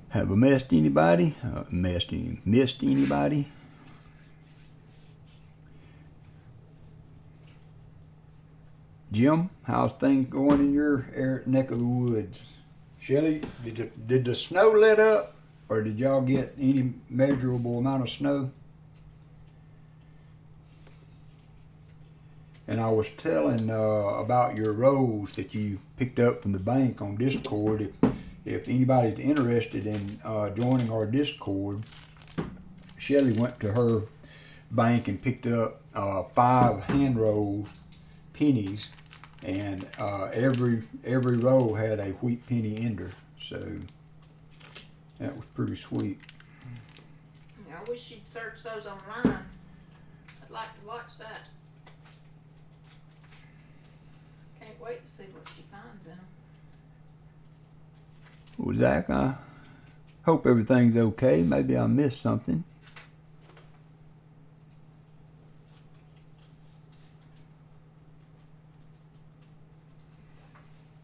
A: Have I missed anybody? Missed anybody? Jim, how's things going in your neck of the woods? Shelly, did the snow let up, or did y'all get any measurable amount of snow? And I was telling about your rolls that you picked up from the bank on Discord. If anybody's interested in joining our Discord, Shelly went to her bank and picked up 5 hand rolled pennies, and every roll had a wheat penny ender. So that was pretty sweet.
B: I wish you'd search those online. I'd like to watch that. Can't wait to see what she finds in them.
A: Well, Zach, I hope everything's okay. Maybe I missed something.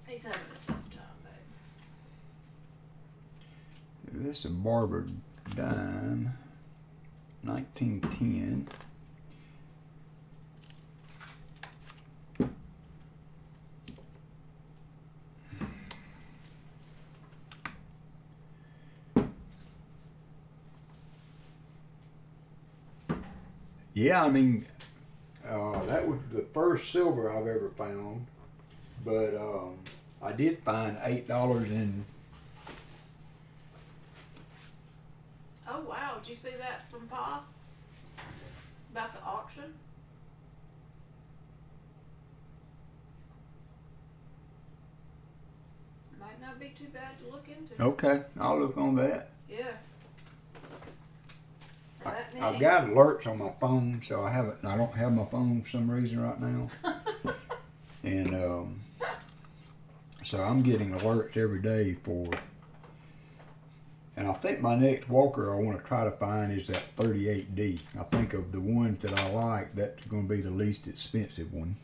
B: He's having a tough time, babe.
A: This is a barber dime, 1910. Yeah, I mean, that was the first silver I've ever found, but I did find $8 in.
B: Oh wow, did you see that from Pa? About the auction? Might not be too bad to look into.
A: Okay, I'll look on that.
B: Yeah.
A: I've got alerts on my phone, so I don't have my phone for some reason right now. And so I'm getting alerts every day for. And I think my next walker I want to try to find is that 38D. I think of the ones that I like, that's going to be the least expensive one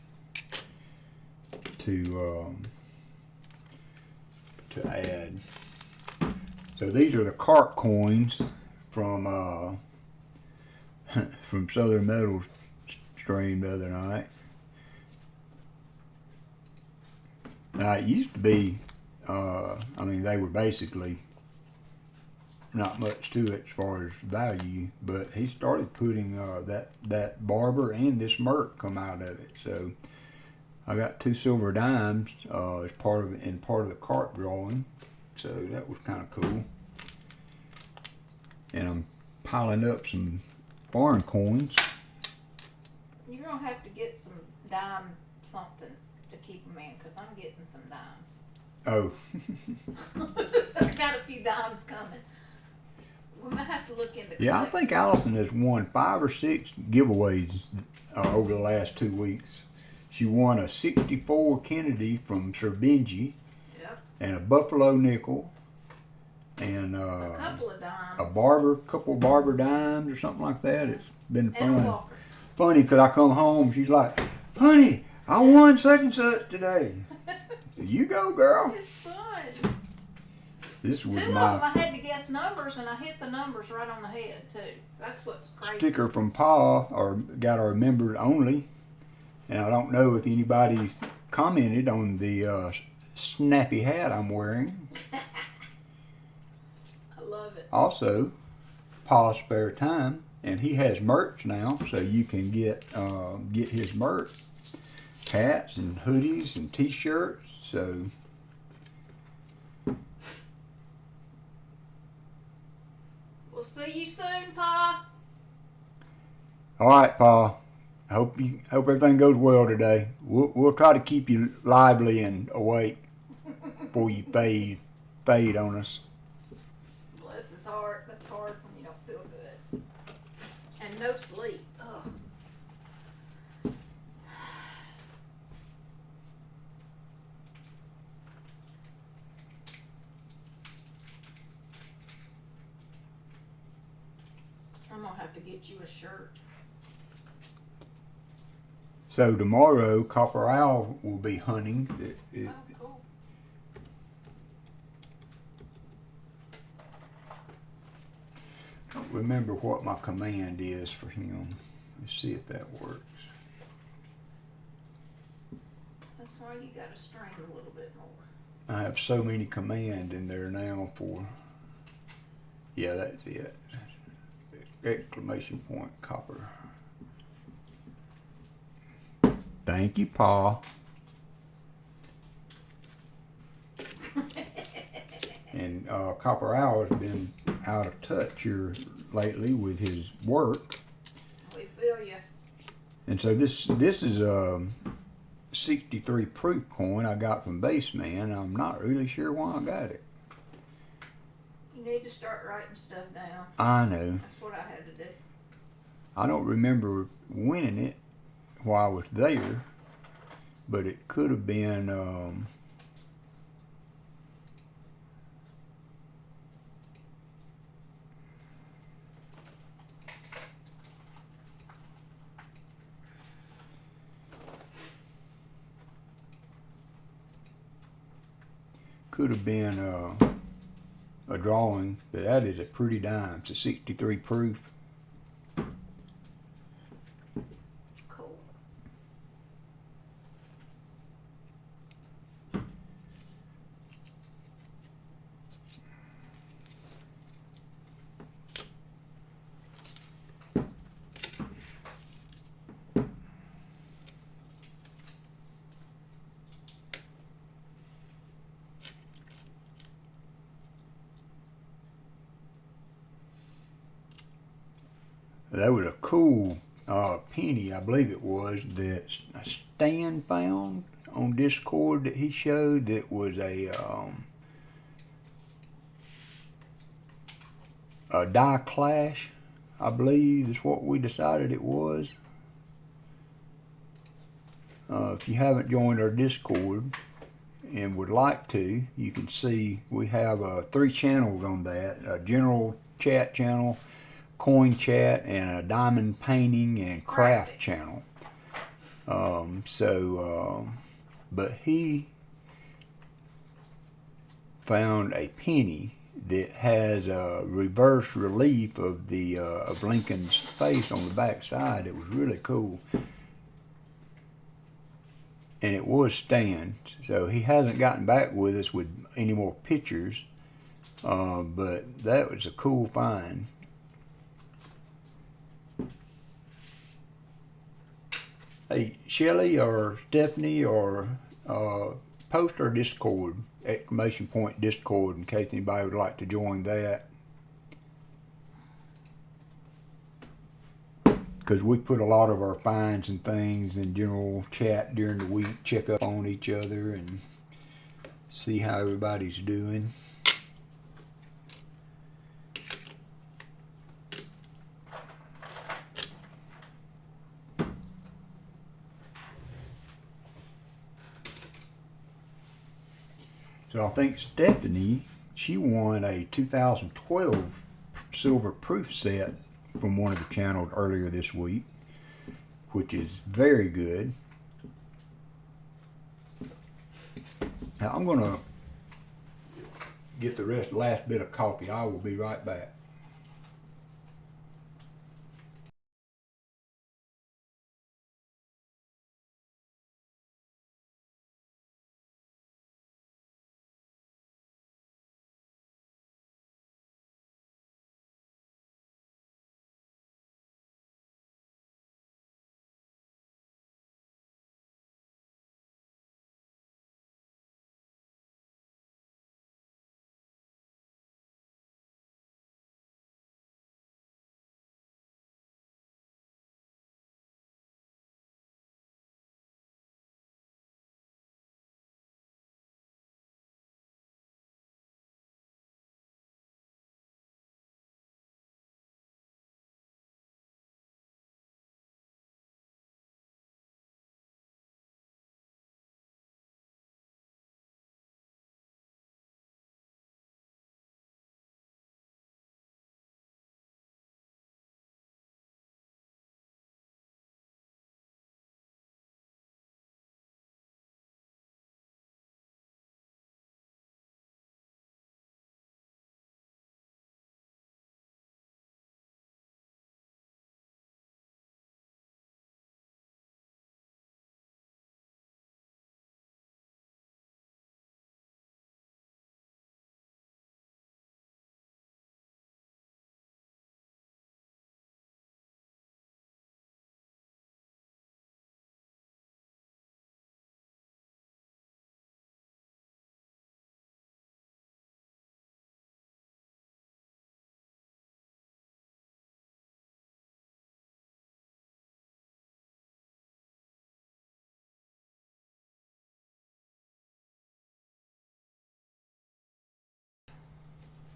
A: to add. So these are the cart coins from Southern Metals stream the other night. Now it used to be, I mean, they were basically not much to it as far as value, but he started putting that barber and this Merc come out of it. So I got 2 silver dimes as part of the cart drawing. So that was kind of cool. And I'm piling up some foreign coins.
B: You're gonna have to get some dime somethings to keep them in, because I'm getting some dimes.
A: Oh.
B: I got a few dimes coming. We might have to look into.
A: Yeah, I think Allison has won 5 or 6 giveaways over the last 2 weeks. She won a 64 Kennedy from Sir Benji.
B: Yep.
A: And a Buffalo nickel. And
B: a couple of dimes.
A: Couple barber dimes or something like that. It's been fun.
B: And a walker.
A: Funny, because I come home, she's like, honey, I won such and such today. So you go, girl.
B: It's fun.
A: This was
B: 2 of
A: my
B: them I had to guess numbers, and I hit the numbers right on the head too. That's what's crazy.
A: sticker from Pa, or got our member only. And I don't know if anybody's commented on the snappy hat I'm wearing.
B: I love it.
A: Also, Pa's spare time, and he has merch now, so you can get his merch, hats and hoodies and t-shirts. So
B: We'll see you soon, Pa.
A: all right, Pa. Hope everything goes well today. We'll try to keep you lively and awake before you fade on us.
B: Bless his heart. That's hard when you don't feel good. And no sleep. Ugh. I'm gonna have to get you a shirt.
A: So tomorrow, Copper Owl will be hunting.
B: Oh, cool.
A: I don't remember what my command is for him. Let's see if that works.
B: That's why you gotta strain a little bit more.
A: I have so many commands in there now for. Yeah, that's it. Exclamation point, Copper. Thank you, Pa. And Copper Owl has been out of touch here lately with his work.
B: We feel you.
A: And so this is a 63 proof coin I got from Baseman. I'm not really sure why I got it.
B: You need to start writing stuff down.
A: I know.
B: That's what I had to do.
A: I don't remember winning it while I was there, but it could have been a drawing, but that is a pretty dime. It's a 63 proof.
B: Cool.
A: That was a cool penny, I believe it was, that Stan found on Discord that he showed. That was a die clash, I believe is what we decided it was. If you haven't joined our Discord and would like to, you can see we have 3 channels on that: a general chat channel, coin chat, and a diamond painting and craft channel. But he found a penny that has a reverse relief of the of Lincoln's face on the back side. It was really cool. And it was Stan, so he hasn't gotten back with us with any more pictures, but that was a cool find. Hey, Shelly or Stephanie, or post our Discord, exclamation point Discord, in case anybody would like to join that. Because we put a lot of our finds and things in general chat during the week, check up on each other and see how everybody's doing. So I think Stephanie, she won a 2012 silver proof set from one of the channels earlier this week, which is very good. Now I'm gonna get the last bit of coffee. I will be right back.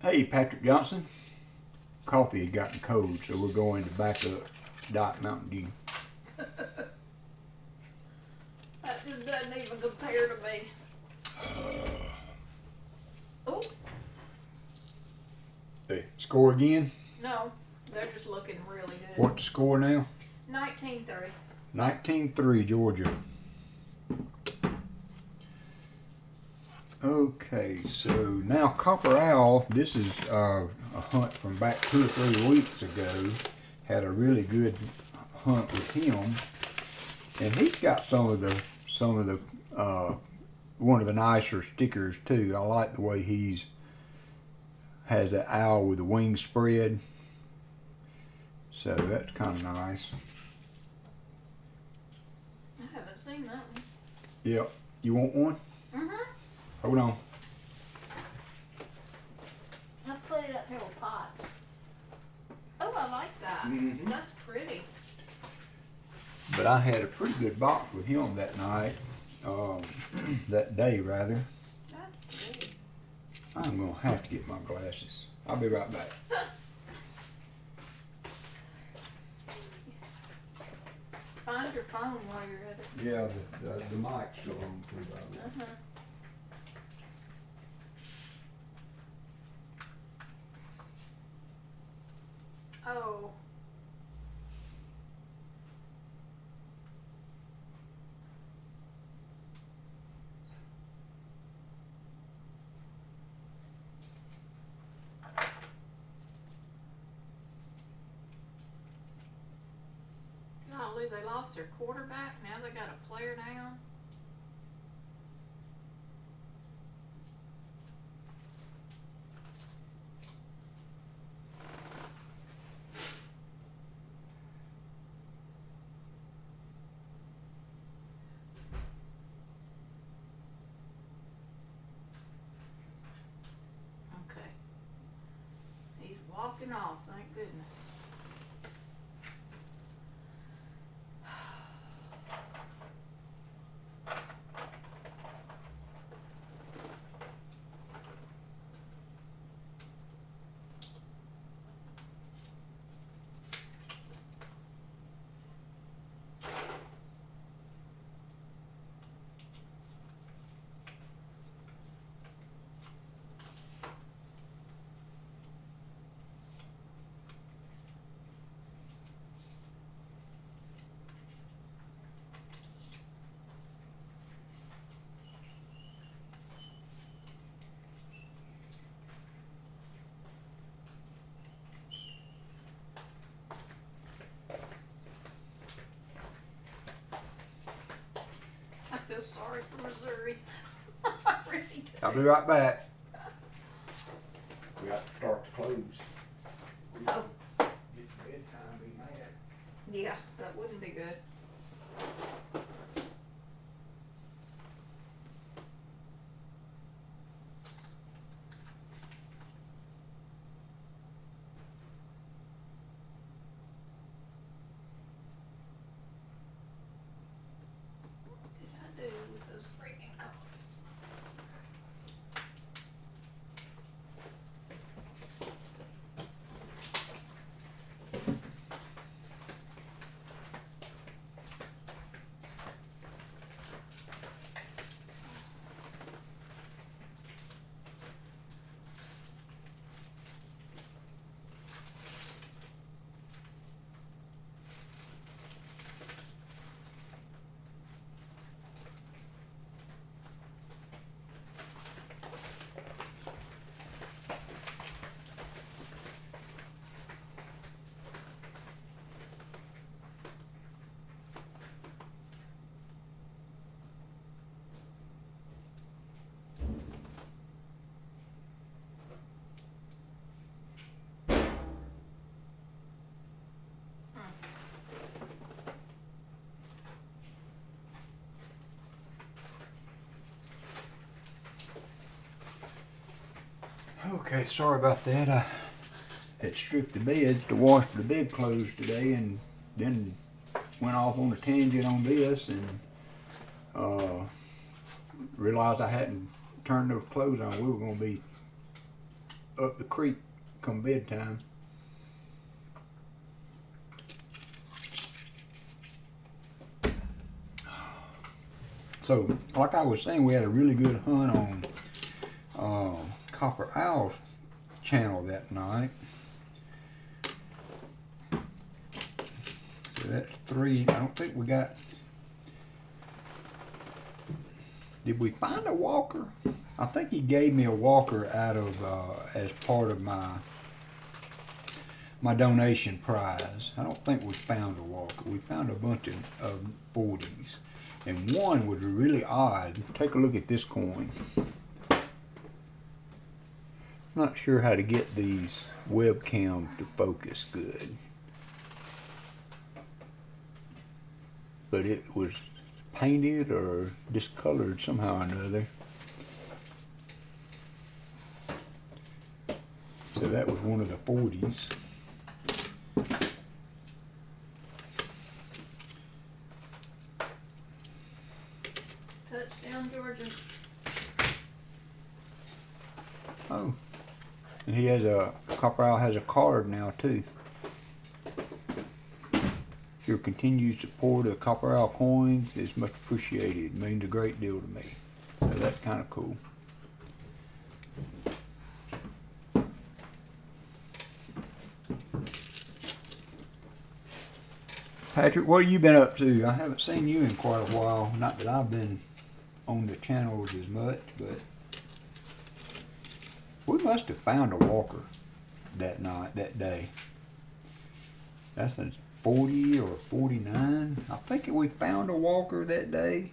A: Hey, Patrick Johnson. Coffee had gotten cold, so we're going to back up Diet Mountain Dew.
B: That just doesn't even compare to me. Oh,
A: Hey, score again?
B: no, they're just looking really good.
A: What's the score now?
B: 19-3.
A: 19-3, Georgia. Okay, so now Copper Owl, this is a hunt from back 2 or 3 weeks ago. Had a really good hunt with him, and he's got some of the one of the nicer stickers too. I like the way he's has that owl with the wings spread, so that's kind of nice.
B: I haven't seen that one.
A: Yep, you want one?
B: Mm-hmm.
A: Hold on.
B: Let's put it up here with pots. Oh, I like that.
A: Mhm.
B: That's pretty.
A: But I had a pretty good box with him that night, that day rather.
B: That's pretty.
A: I'm gonna have to get my glasses. I'll be right back.
B: Find your phone while you're at it.
A: Yeah, the mic's still on too, by the way.
B: Uh-huh. Oh. Golly, they lost their quarterback. Now they got a player down. Okay. He's walking off, thank goodness. I feel sorry for Missouri. I really do.
A: I'll be right back. We got to start to close.
B: Oh.
A: Get to bedtime, be mad.
B: Yeah, that wouldn't be good. What did I do with those freaking cards?
A: Okay, sorry about that. I had stripped the beds to wash the bedclothes today, and then went off on a tangent on this, and realized I hadn't turned those clothes on. We were going to be up the creek come bedtime. So, like I was saying, we had a really good hunt on Copper Owl's channel that night. So that's 3. I don't think we got. Did we find a walker? I think he gave me a walker out of as part of my donation prize. I don't think we found a walker. We found a bunch of 40s. And one was really odd. Take a look at this coin. Not sure how to get these webcams to focus good. But it was painted or discolored somehow or another. So that was one of the 40s.
B: Touchdown, Georgia.
A: Oh, and he has Copper Owl has a card now too. Your continued support of Copper Owl coins is much appreciated. It means a great deal to me. So that's kind of cool. Patrick, what have you been up to? I haven't seen you in quite a while. Not that I've been on the channels as much, but we must have found a walker that day. That's a 40 or 49. I think we found a walker that day.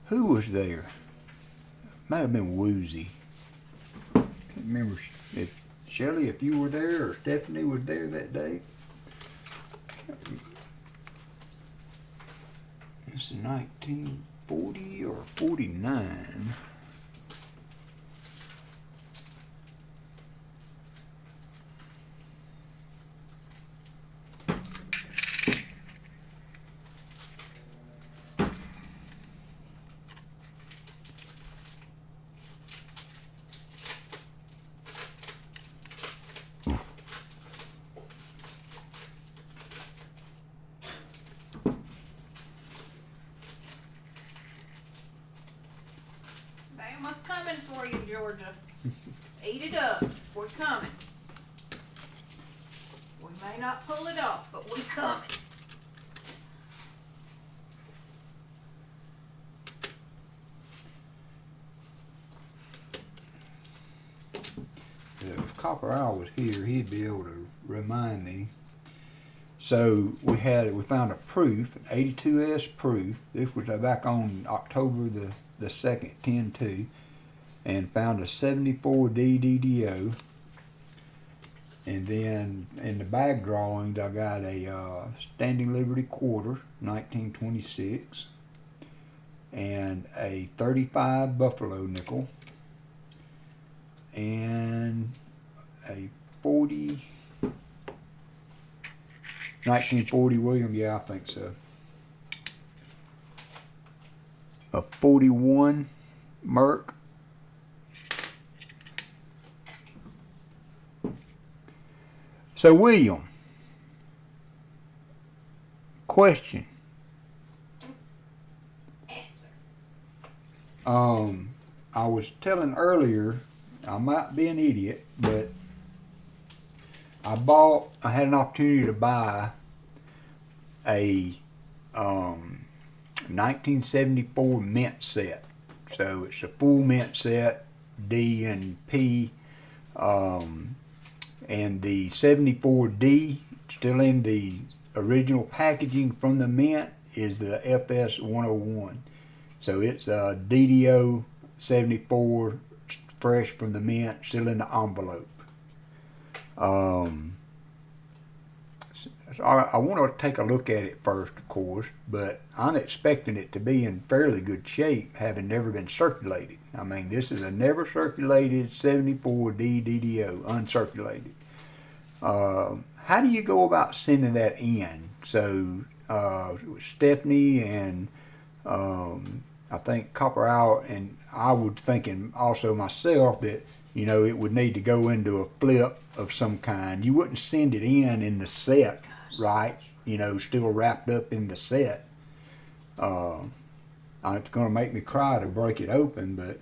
A: Who was there? Might have been Woozy. Can't remember if Shelley, if you were there, or Stephanie was there that day. It's 1940 or 49.
B: Bama's coming for you, Georgia. Eat it up. We're coming. We may not pull it off, but we're coming.
A: If Copper Owl was here, he'd be able to remind me. So we found a proof, an 82S proof. This was back on October the 2nd, 10/2, and found a 74D DDO. And then in the bag drawings, I got a Standing Liberty quarter, 1926, and a 35 Buffalo nickel, and a 1940 William, yeah, I think so. A 41 Merc. So William, question.
B: Answer.
A: I was telling earlier, I might be an idiot, but I had an opportunity to buy a 1974 mint set. So it's a full mint set, D and P, and the 74D, still in the original packaging from the mint, is the FS 101. So it's a DDO 74, fresh from the mint, still in the envelope. So I want to take a look at it first, of course, but I'm expecting it to be in fairly good shape, having never been circulated. I mean, this is a never circulated 74D DDO, uncirculated. How do you go about sending that in? So Stephanie and I think Copper Owl, and I was thinking also myself that you know, it would need to go into a flip of some kind. You wouldn't send it in the set, right? You know, still wrapped up in the set. It's going to make me cry to break it open, but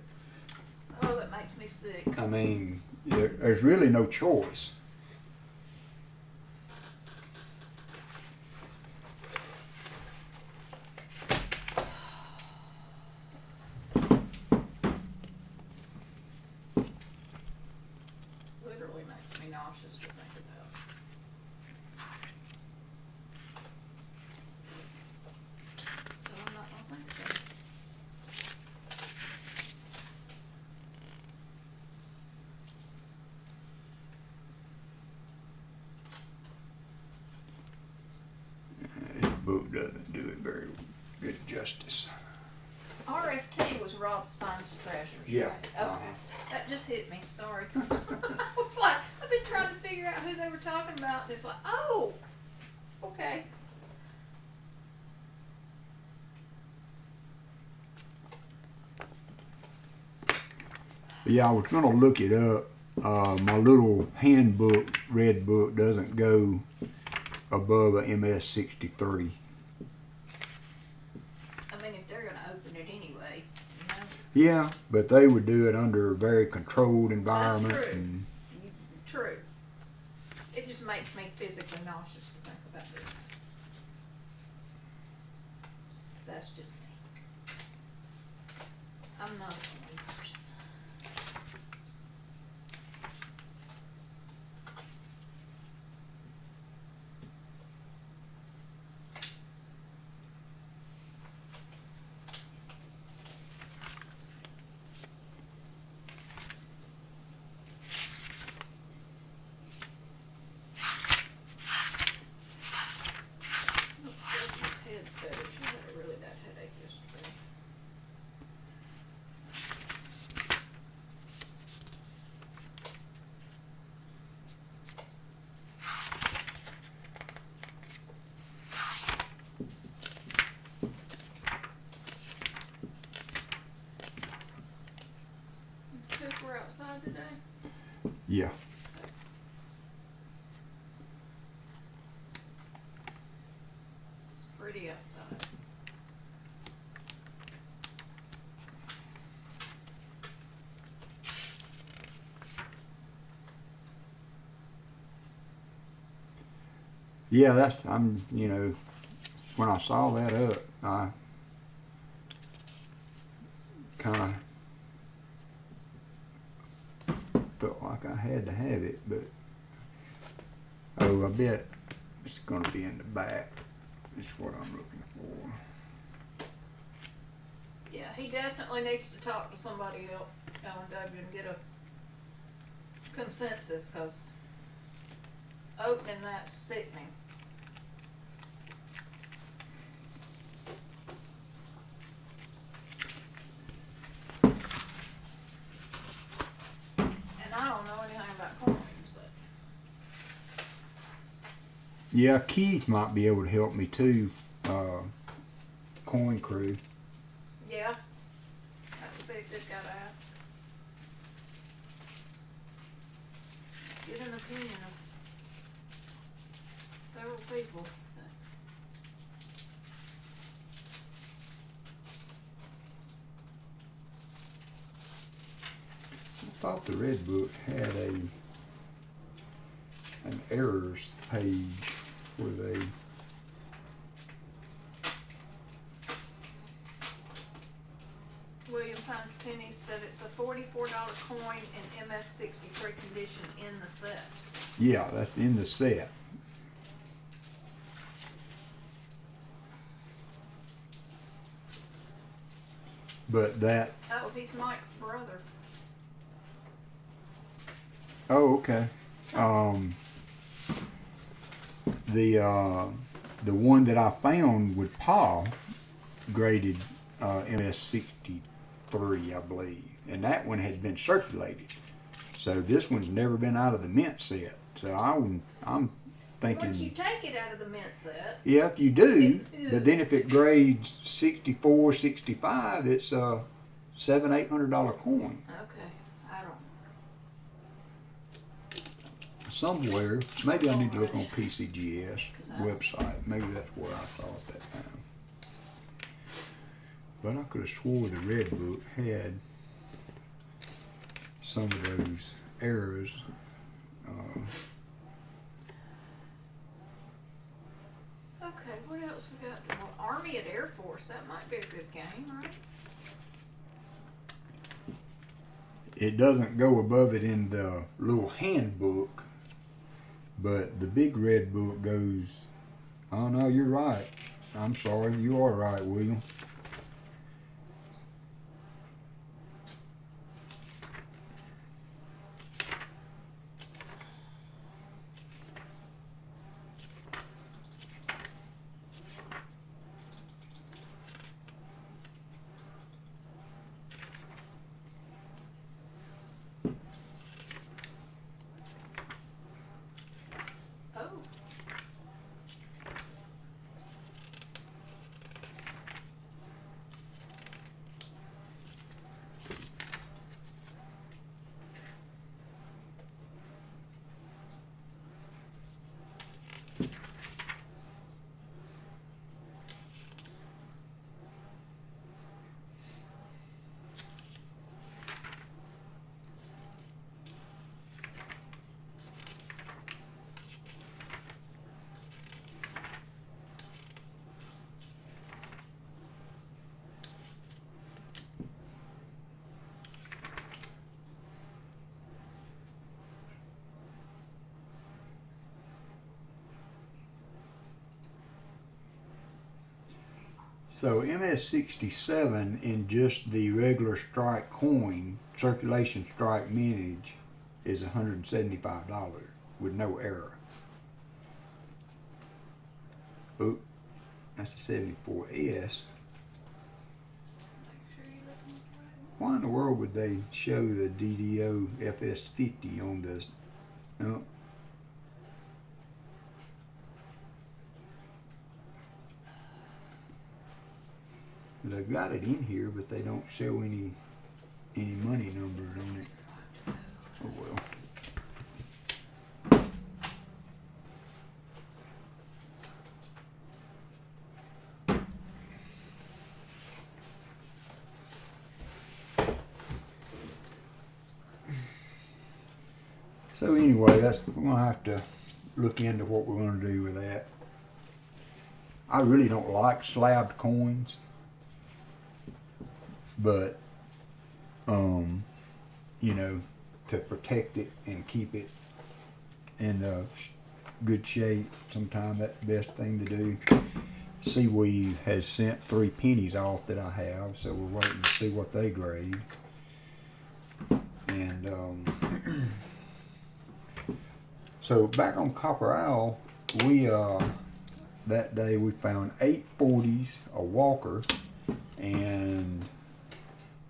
B: Oh, that makes me sick.
A: I mean, there's really no choice.
B: Literally makes me nauseous to think about. So I'm not gonna think so.
A: This book doesn't do it very good justice.
B: RFT was Rob's finest treasures.
A: Yeah.
B: Right? Okay. That just hit me. Sorry. It's like I've been trying to figure out who they were talking about. And it's like, oh, okay.
A: Yeah, I was gonna look it up. My little handbook, red book, doesn't go above a MS-63.
B: I mean, if they're gonna open it anyway, you know.
A: Yeah, but they would do it under a very controlled environment.
B: That's true.
A: And
B: True. It just makes me physically nauseous to think about this. That's just me. I'm not a funny person. His head's better. She had a really bad headache yesterday. It's good we're outside today.
A: yeah,
B: It's pretty outside.
A: yeah. You know, when I saw that up, I kind of felt like I had to have it, but I bet it's gonna be in the back. That's what I'm looking for.
B: Yeah, he definitely needs to talk to somebody else, LW, and get a consensus, because opening that's sickening. And I don't know anything about coins, but
A: Yeah, Keith might be able to help me too. Coin Crew.
B: yeah, that would be a good guy to ask. Get an opinion of several people.
A: I thought the red book had an errors page where they
B: William Pines Pennies said it's a $44 coin in MS-63 condition in the set.
A: yeah, that's in the set. But that
B: Oh, he's Mike's brother.
A: oh okay. The one that I found with Paul graded MS-63, I believe, and that one had been circulated. So this one's never been out of the mint set. So I'm thinking,
B: Once you take it out of the mint set,
A: yeah, if you do, but then if it grades 64, 65, it's a $700-800 coin.
B: okay, I don't.
A: somewhere. Maybe I need to look on PCGS website. Maybe that's where I saw it that time. But I could have swore the red book had some of those errors.
B: Okay, what else we got? Well, Army and Air Force, that might be a good game, right?
A: It doesn't go above it in the little handbook, but the big red book goes, oh no, you're right. I'm sorry, you are right, William.
B: Oh.
A: So MS-67 in just the regular strike coin, circulation strike mintage, is $175 with no error. Oh, that's the 74S.
B: Make sure you're looking for it.
A: Why in the world would they show the DDO FS50 on this? No. They've got it in here, but they don't show any money numbers on it. Oh well. So anyway, we're gonna have to look into what we're gonna do with that. I really don't like slabbed coins, but you know, to protect it and keep it in good shape, sometimes that's the best thing to do. Seaweed has sent 3 pennies off that I have, so we're waiting to see what they grade. And so back on Copper Owl, we that day we found 8 40s, a Walker, and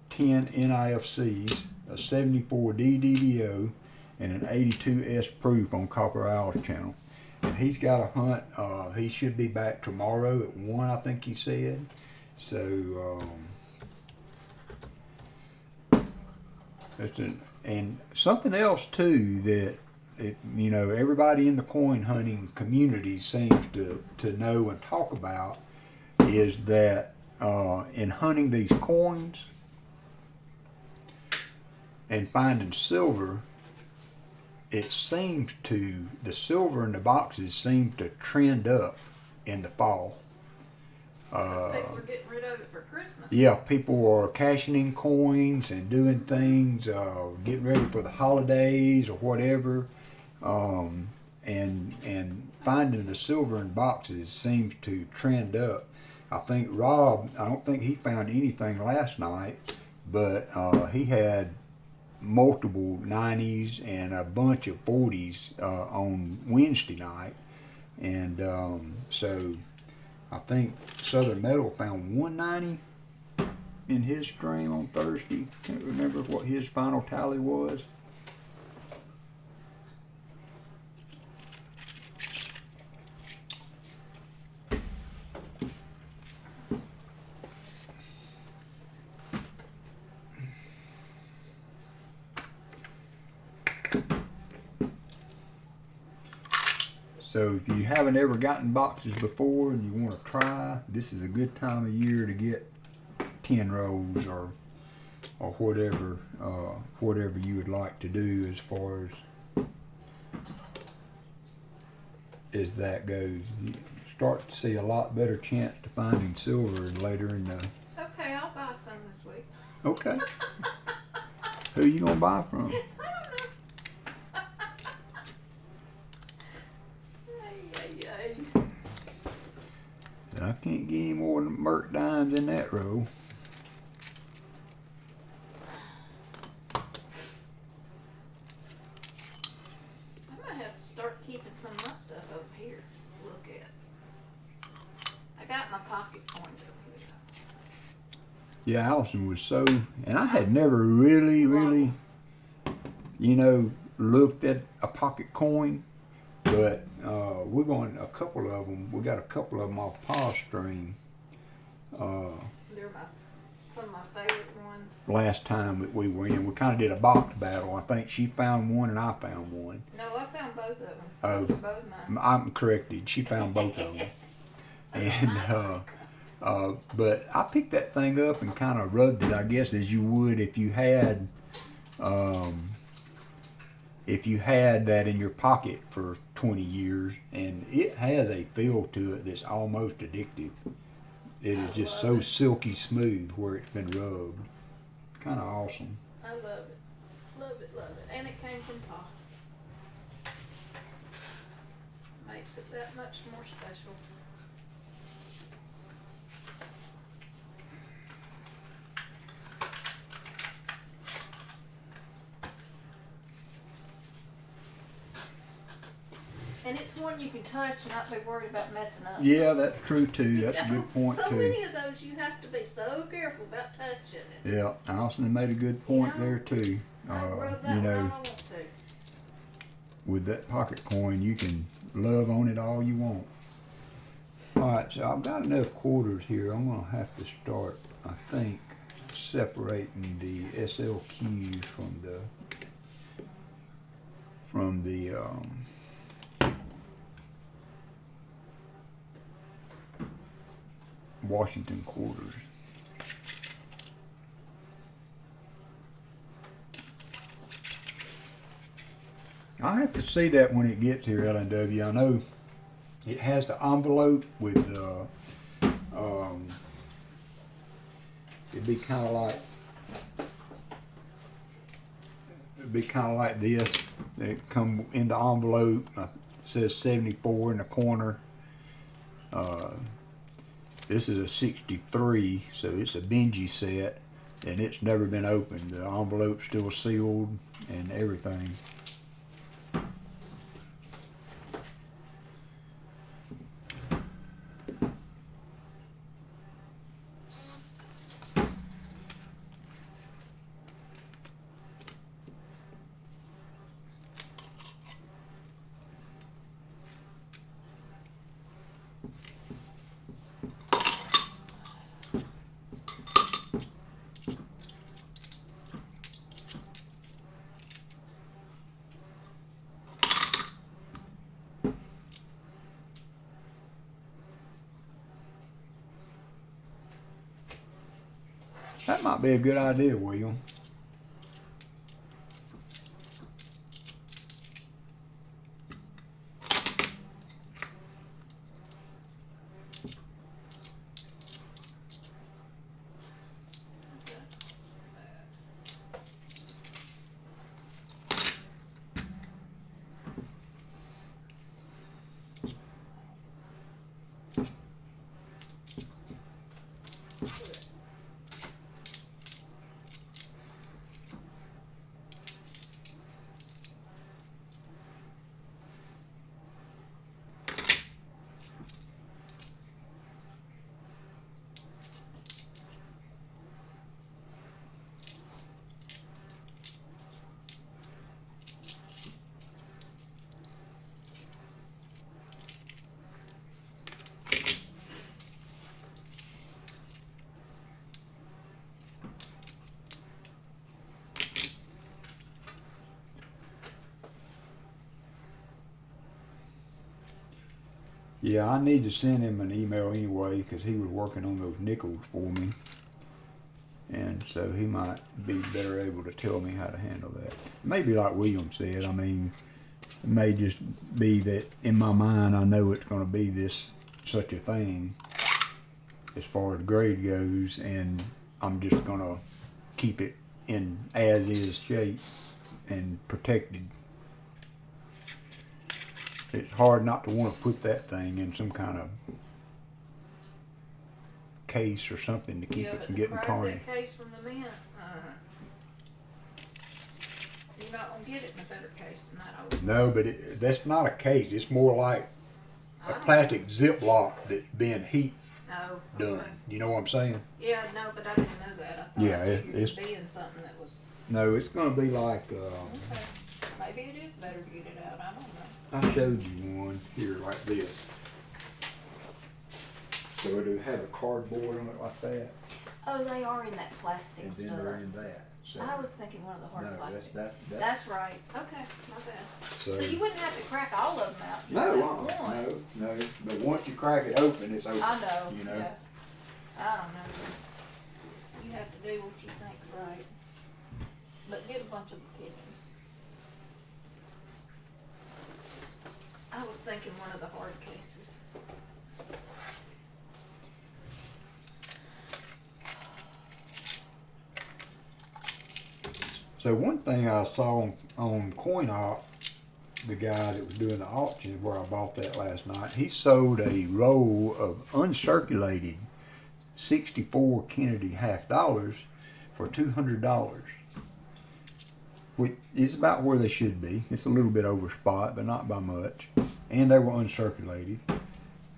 A: 10 NIFCs, a 74D DDO, and an 82S proof on Copper Owl's channel. And he's got a hunt. He should be back tomorrow at 1, I think he said. So and something else too that you know, everybody in the coin hunting community seems to know and talk about is that in hunting these coins and finding silver, it seems to, the silver in the boxes seem to trend up in the fall.
B: Because people are getting rid of it for Christmas.
A: Yeah, people are cashing in coins and doing things, getting ready for the holidays or whatever. And finding the silver in boxes seems to trend up. I think Rob, I don't think he found anything last night, but he had multiple 90s and a bunch of 40s on Wednesday night. And so I think Southern Metal found 190 in his stream on Thursday. Can't remember what his final tally was. So if you haven't ever gotten boxes before and you want to try, this is a good time of year to get 10 rolls or whatever whatever you would like to do as far as that goes. You start to see a lot better chance to finding silver later in the.
B: Okay, I'll buy some this week.
A: Okay. Who you gonna buy from? I can't get any more Merc dimes in that row.
B: I might have to start keeping some of my stuff over here to look at. I got my pocket coins over here.
A: Yeah, Allison was so, and I had never really, looked at a pocket coin, but we're going a couple of them. We got a couple of them off Paw String.
B: They're some of my favorite ones.
A: Last time that we were in, we kind of did a box battle. I think she found one and I found one.
B: No, I found both of them.
A: Oh,
B: Those are both mine.
A: I'm corrected. She found both of them. And but I picked that thing up and kind of rubbed it, I guess, as you would if you had that in your pocket for 20 years, and it has a feel to it that's almost addictive. It is just so silky smooth where it's been rubbed. Kind of awesome.
B: I love it. Love it, love it. And it came from Pa. Makes it that much more special. And it's one you can touch and not be worried about messing up.
A: Yeah, that's true too. That's a good point
B: so
A: too.
B: Many of those you have to be so careful about touching it.
A: Yeah, Allison made a good point there too.
B: I rub that when I want to.
A: With that pocket coin, you can love on it all you want. All right, so I've got enough quarters here. I'm gonna have to start, I think, separating the SLQs from the Washington quarters. I'll have to see that when it gets here, L&W. I know it has the envelope with it'd be kind of like this. It come in the envelope. It says 74 in the corner. This is a 63, so it's a Benji set, and it's never been opened. The envelope's still sealed and everything. That might be a good idea, William. Yeah, I need to send him an email anyway because he was working on those nickels for me. And so he might be better able to tell me how to handle that. Maybe like William said, I mean, it may just be that in my mind I know it's going to be such a thing as far as grade goes, and I'm just going to keep it in as is shape and protected. It's hard not to want to put that thing in some kind of case or something to keep it from getting tarnished.
B: That case from the mint, you're not gonna get it in a better case than that old.
A: No, but that's not a case. It's more like a plastic Ziploc that's been heat done.
B: Okay.
A: You know what I'm saying?
B: Yeah, no, but I didn't know that. I thought
A: it's
B: being something that was.
A: No, it's going to be like.
B: Okay. Maybe it is better to get it out. I don't know.
A: I showed you one here like this. So it'll have a cardboard on it like that.
B: Oh, they are in that plastic
A: And
B: stuff.
A: then they're in that. So
B: I was thinking one of the hard plastic.
A: That's
B: right. Okay, my bad.
A: so
B: you wouldn't have to crack all of them out. Just
A: no,
B: that one.
A: no. But once you crack it open, it's open.
B: I know.
A: You know.
B: Yeah. I don't know. You have to do what you think right. But get a bunch of the pigeons. I was thinking one of the hard cases.
A: So one thing I saw on CoinOp, the guy that was doing the auction where I bought that last night, he sold a roll of uncirculated 64 Kennedy half dollars for $200, which is about where they should be. It's a little bit over spot, but not by much. And they were uncirculated.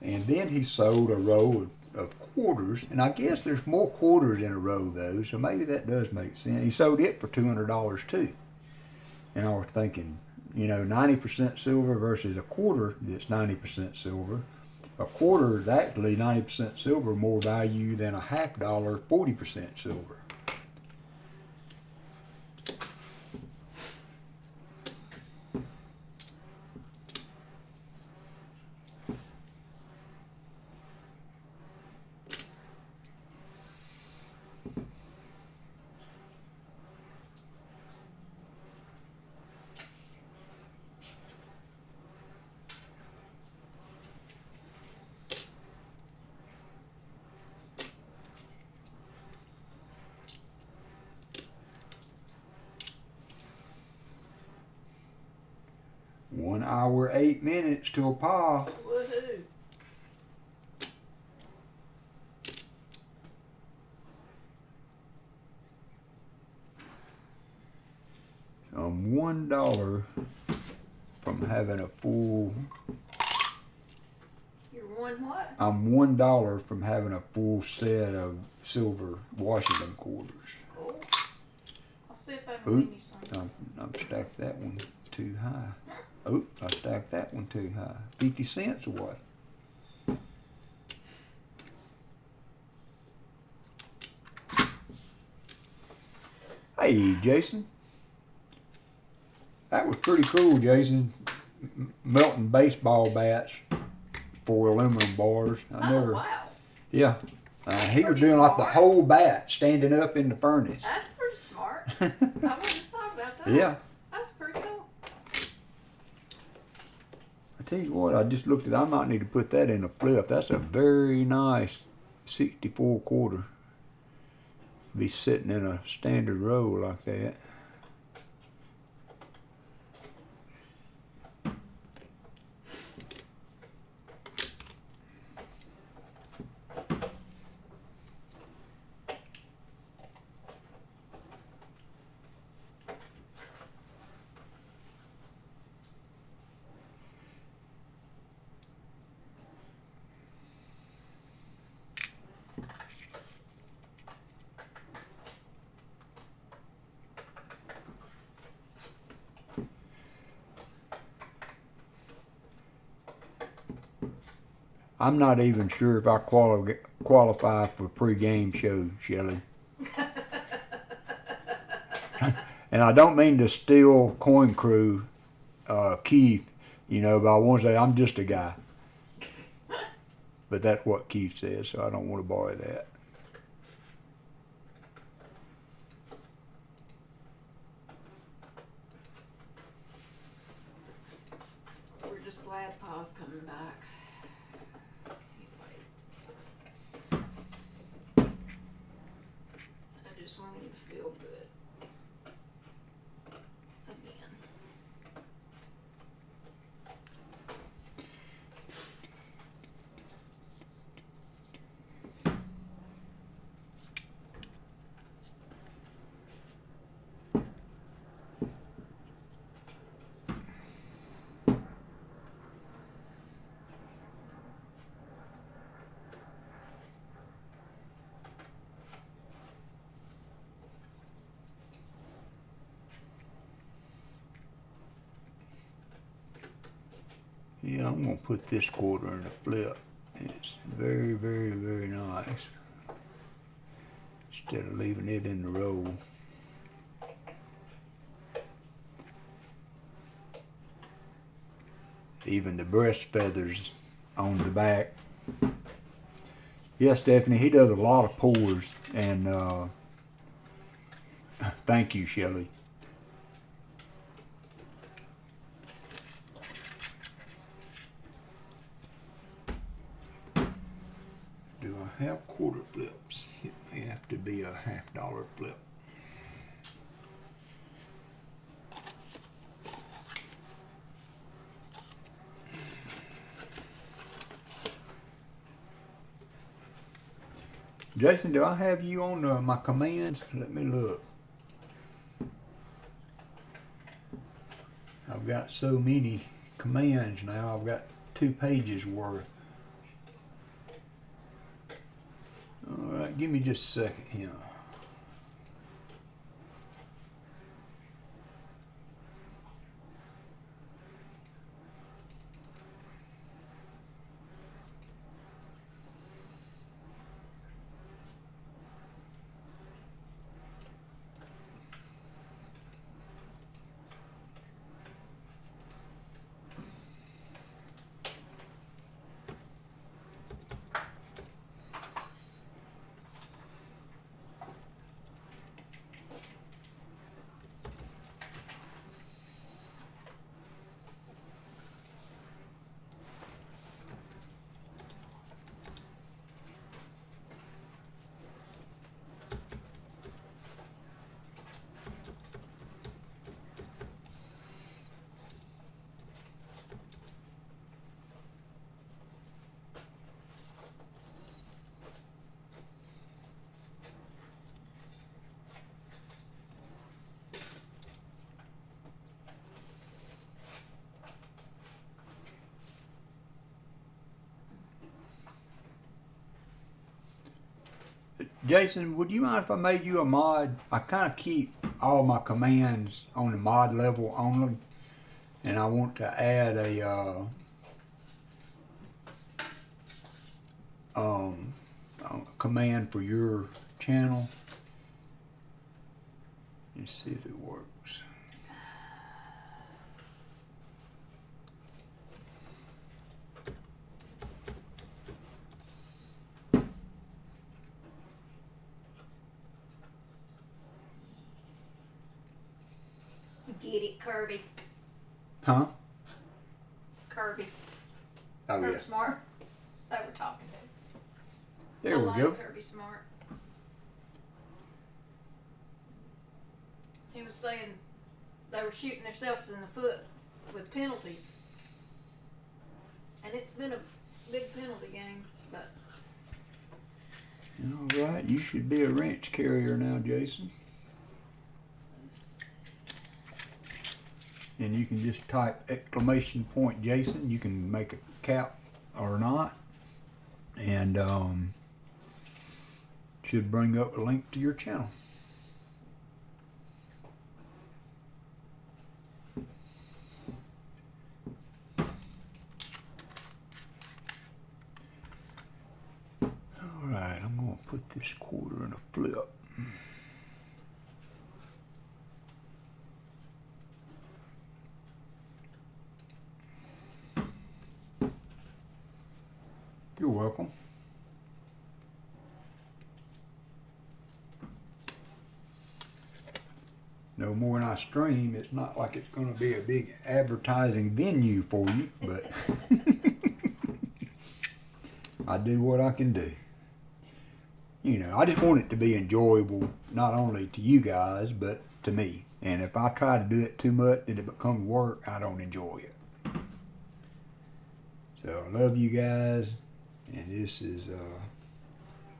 A: And then he sold a roll of quarters, and I guess there's more quarters in a row though, so maybe that does make sense. He sold it for $200 too. And I was thinking, 90% silver versus a quarter that's 90% silver. A quarter is actually 90% silver, more value than a half dollar 40% silver. One hour, 8 minutes to a pile.
B: Woohoo.
A: I'm $1 from having a full.
B: You're one what?
A: I'm $1 from having a full set of silver Washington quarters.
B: Cool. I'll see if I can win you some.
A: I've stacked that one too high. Oh, I stacked that one too high. 50 cents away. Hey, Jason. That was pretty cool, Jason. Melting baseball bats for aluminum bars.
B: Wow.
A: Yeah. He was doing like the whole bat standing up in the furnace.
B: That's pretty smart. I wouldn't have thought about that.
A: Yeah.
B: That's pretty cool.
A: I tell you what, I just looked at. I might need to put that in a flip. That's a very nice 64 quarter. Be sitting in a standard row like that. I'm not even sure if I qualify for pre-game show, Shelley. And I don't mean to steal Coin Crew, Keith, but I want to say I'm just a guy. But that's what Keith says, so I don't want to borrow that.
B: We're just glad Pa's coming back. Can't wait. I just want him to feel good. Again.
A: Yeah, I'm gonna put this quarter in a flip. It's very, very, very nice. Instead of leaving it in the roll. Even the breast feathers on the back. Yes, Stephanie, he does a lot of pours, and thank you, Shelley. Do I have quarter flips? It may have to be a $50 flip. Jason, do I have you on my commands? Let me look. I've got so many commands now. I've got 2 pages worth. All right, give me just a second here. Jason, would you mind if I made you a mod? I kind of keep all my commands on the mod level only, and I want to add a command for your channel. Let's see if it works.
B: Get it, Kirby.
A: Huh?
B: Kirby.
A: Oh,
B: Kirby
A: yeah.
B: Smart. They were talking to.
A: There
B: I
A: we
B: like
A: go.
B: Kirby Smart. He was saying they were shooting themselves in the foot with penalties. And it's been a big penalty game, but
A: All right, you should be a wrench carrier now, Jason. And you can just type exclamation point Jason. You can make a cap or not. And should bring up a link to your channel. All right, I'm going to put this quarter in a flip. You're welcome. No more than I stream, it's not like it's going to be a big advertising venue for you, but I do what I can do. You know, I just want it to be enjoyable, not only to you guys, but to me. And if I try to do it too much that it becomes work, I don't enjoy it. So I love you guys, and this is,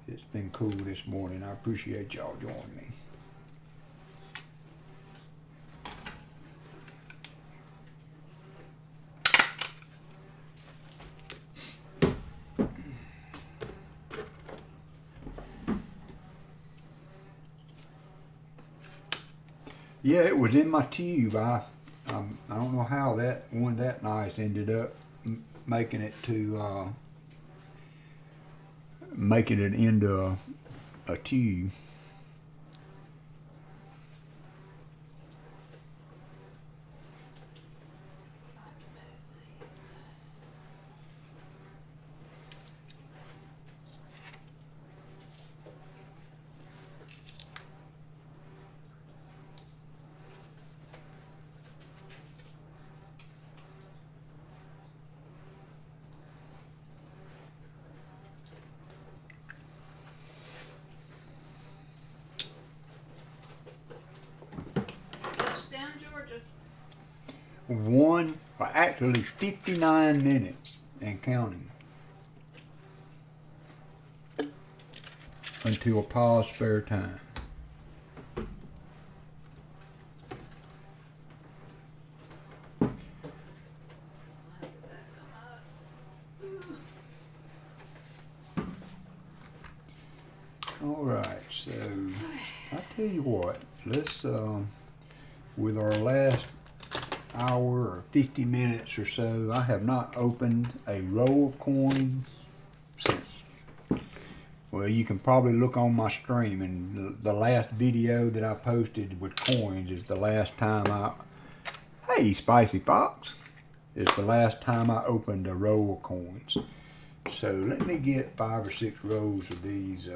A: it's been cool this morning. I appreciate y'all joining me. Yeah, it was in my tube. I don't know how that one that nice ended up making it to making it into a tube.
B: Touchdown, Georgia.
A: Well, actually 59 minutes and counting until Pa's spare time. All right, so I tell you what, let's with our last hour or 50 minutes or so, I have not opened a roll of coins since. Well, you can probably look on my stream, and the last video that I posted with coins is the last time hey, Spicy Fox, is the last time I opened a roll of coins. So let me get 5 or 6 rows of these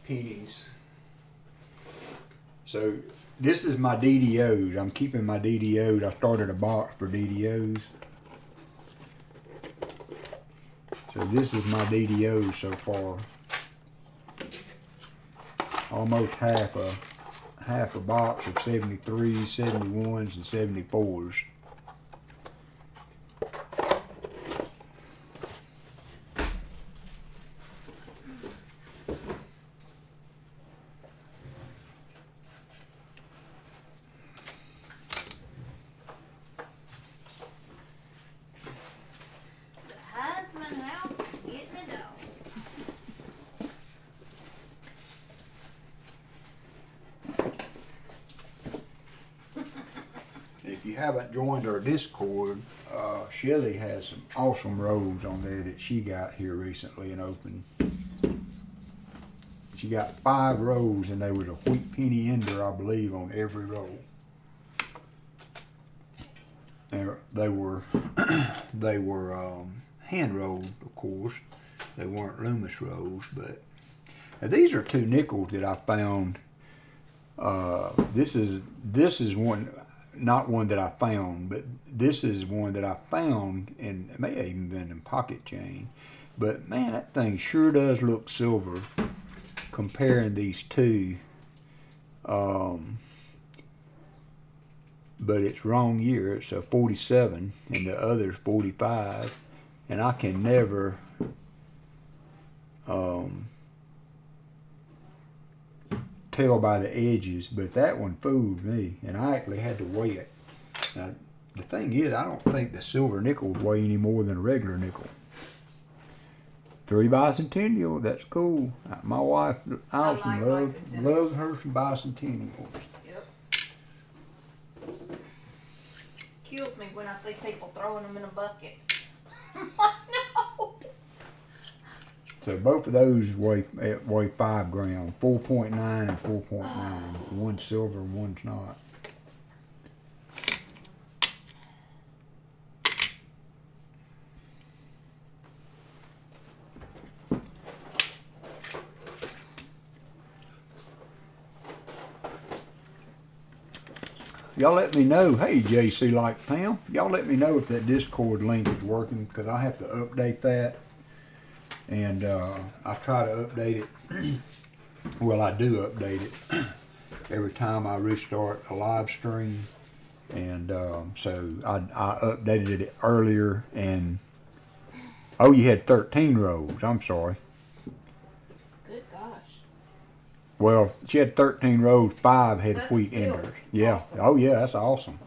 A: pennies. So this is my DDOs. I'm keeping my DDOs. I started a box for DDOs. So this is my DDOs so far. Almost half a box of 73s, 71s, and 74s. If you haven't joined our Discord, Shelly has some awesome rolls on there that she got here recently and opened. She got 5 rolls, and there was a wheat penny ender, I believe, on every roll. They were hand rolled, of course. They weren't Loomis rolls, but these are 2 nickels that I found. This is one. Not one that I found, but this is one that I found, and it may have even been in pocket chain. But man, that thing sure does look silver. Comparing these 2, but it's wrong year. It's a 47, and the other's 45, and I can never tell by the edges, but that one fooled me, and I actually had to weigh it. Now, the thing is, I don't think the silver nickels weigh any more than a regular nickel. 3 bicentennial, that's cool. My wife, Allison, loves her some bicentennials.
B: Yep. Kills me when I see people throwing them in a bucket. No.
A: So both of those weigh 5 grams, 4.9 and 4.9. One's silver, one's not. y'all let me know. Hey, JC like Pam, y'all let me know if that Discord link is working, because I have to update that. And I try to update it. Well, I do update it every time I restart a live stream. And so I updated it earlier. And oh, you had 13 rows. I'm sorry.
B: Good gosh.
A: Well, she had 13 rows, 5 had
B: That's
A: wheat
B: still
A: enders. Yeah.
B: awesome.
A: Oh, yeah, that's awesome.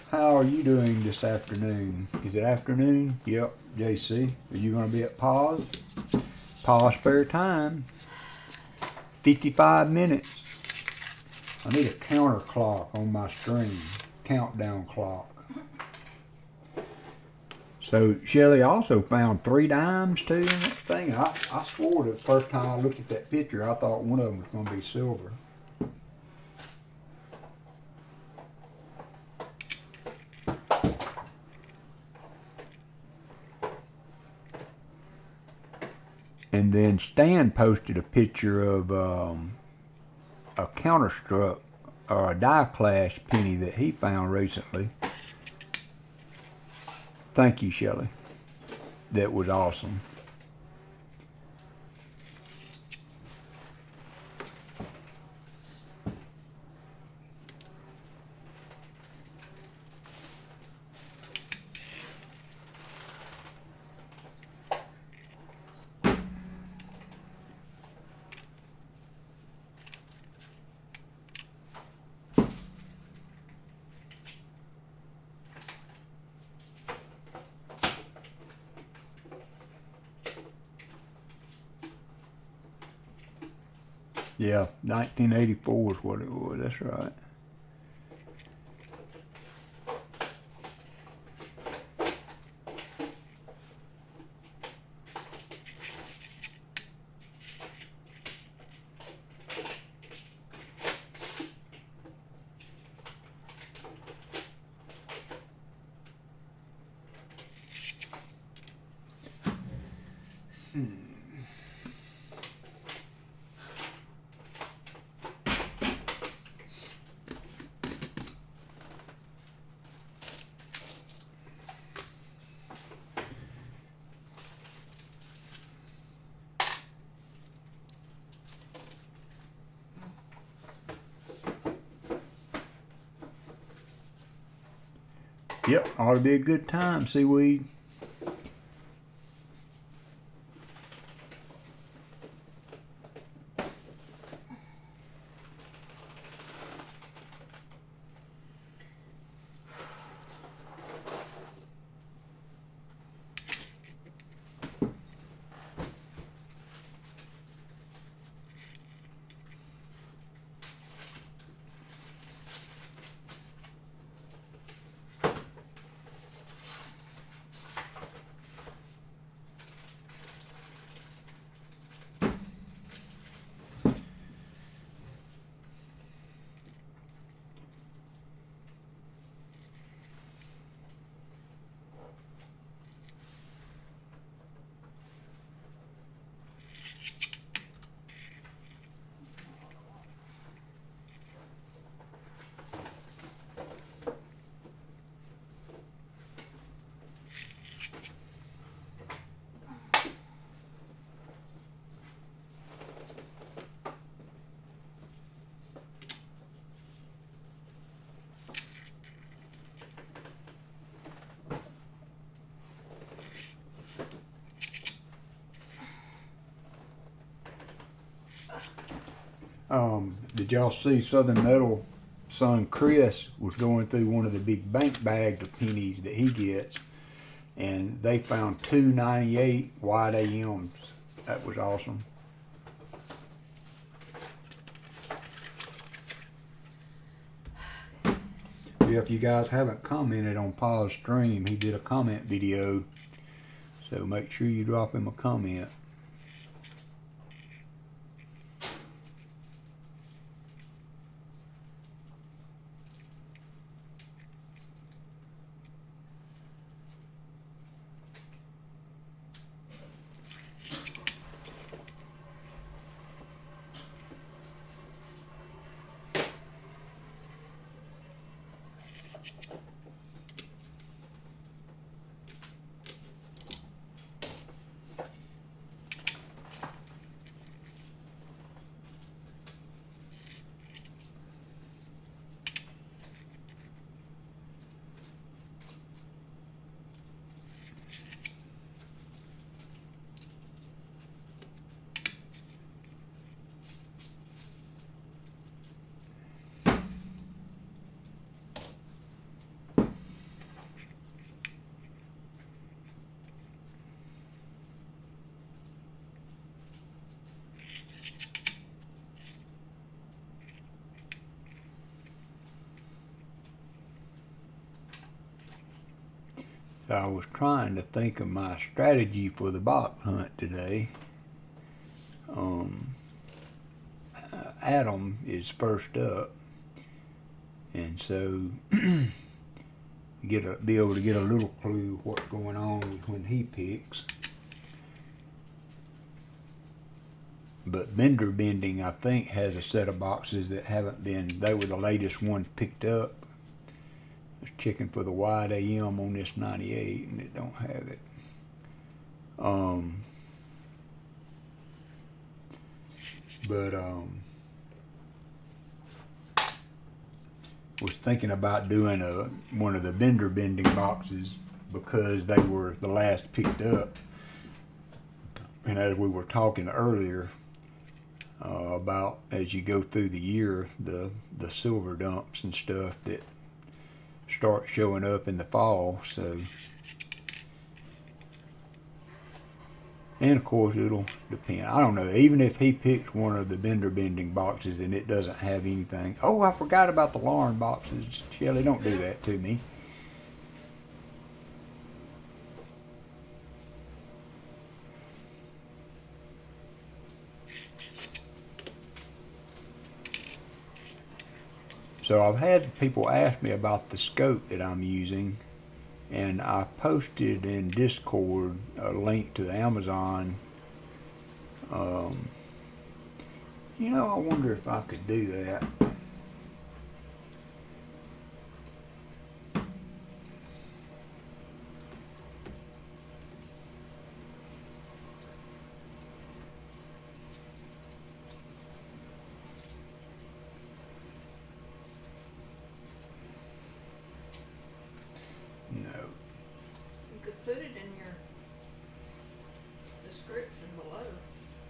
A: How are you doing this afternoon? Is it afternoon? Yep. JC, are you going to be at Pa's? Pa's spare time. 55 minutes. I need a counter clock on my stream. Countdown clock. So Shelly also found 3 dimes too in that thing. I swore the first time I looked at that picture, I thought one of them was going to be silver. And then Stan posted a picture of a counterstruck or a die clash penny that he found recently. Thank you, Shelly. That was awesome. Yeah, 1984 is what it was. That's right. Yep, ought to be a good time, seaweed. Did y'all see Southern Metal son Chris was going through one of the big bank bags of pennies that he gets, and they found 298 wide AMs. That was awesome. Yeah, if you guys haven't commented on Paul's stream, he did a comment video, so make sure you drop him a comment. So I was trying to think of my strategy for the box hunt today. Adam is first up, and so be able to get a little clue what's going on when he picks. But Bender Bending, I think, has a set of boxes that haven't been. They were the latest ones picked up. I was checking for the wide AM on this 98, and it don't have it. Was thinking about doing one of the Bender Bending boxes because they were the last picked up. And as we were talking earlier about as you go through the year, the silver dumps and stuff that start showing up in the fall. So, and of course it'll depend. I don't know. Even if he picks one of the Bender Bending boxes and it doesn't have anything. Oh, I forgot about the Lauren boxes. Shelly, don't do that to me. So I've had people ask me about the scope that I'm using, and I posted in Discord a link to the Amazon. I wonder if I could do that. No.
B: You could put it in your description below.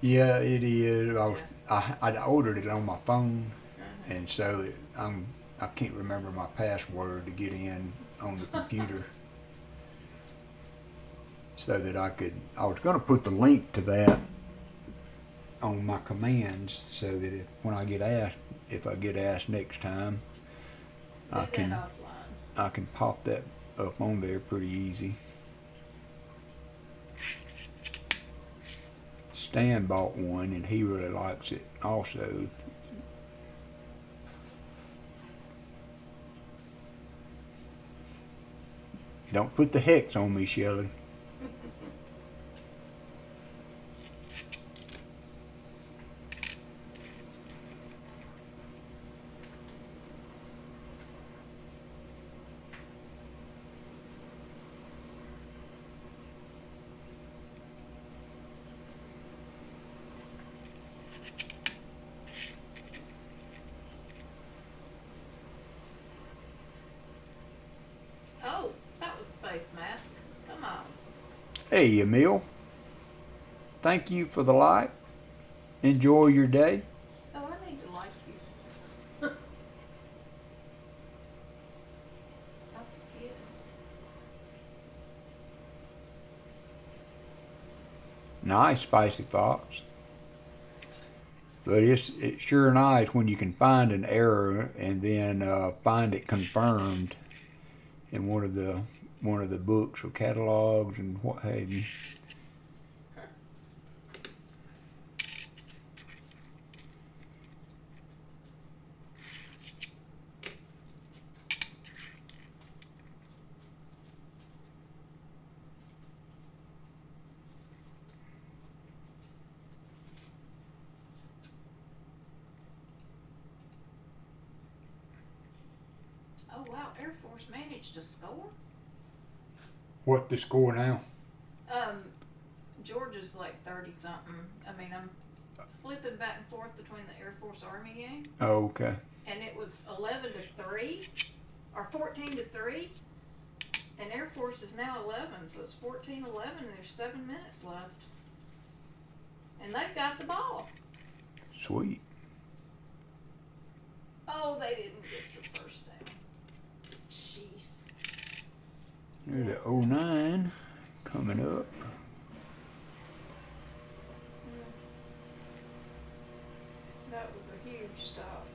A: Yeah, it is. I ordered it on my phone, and so I can't remember my password to get in on the computer, so that I was going to put the link to that on my commands, so that if I get asked next time, I can pop that up on there pretty easy. Stan bought one and he really likes it also. Don't put the hex on me, Shelley.
B: Oh, that was a face mask. Come on.
A: Hey, Emil. Thank you for the like. Enjoy your day.
B: Oh, I need to like you. I forget.
A: Nice, Spicy Fox. But it's sure nice when you can find an error and then find it confirmed in one of the books or catalogs and what have you.
B: Oh wow, Air Force managed to score.
A: What's the score now?
B: Georgia's like 30 something. I mean, I'm flipping back and forth between the Air Force Army game.
A: Oh, okay.
B: And it was 11-3 or 14-3. And Air Force is now 11, so it's 14-11 and there's 7 minutes left. And they've got the ball.
A: Sweet.
B: Oh, they didn't get the first down. Jeez.
A: There's the 09 coming up.
B: That was a huge stop.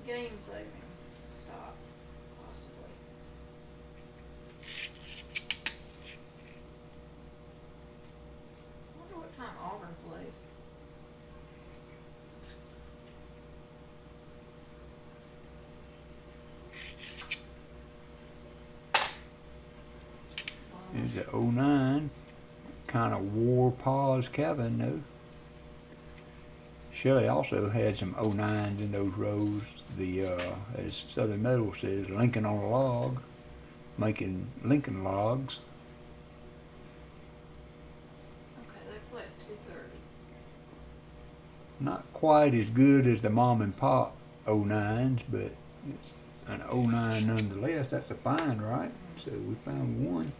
B: Game saving stop, possibly.
A: There's a '09. Kind of wore Pa's cabin though. Shelley also had some '09s in those rows. The as Southern Metal says, Lincoln on a log, making Lincoln logs.
B: Okay, they play at 2:30.
A: Not quite as good as the mom and pop '09s, but it's an '09 nonetheless. That's a find, right? So we found one.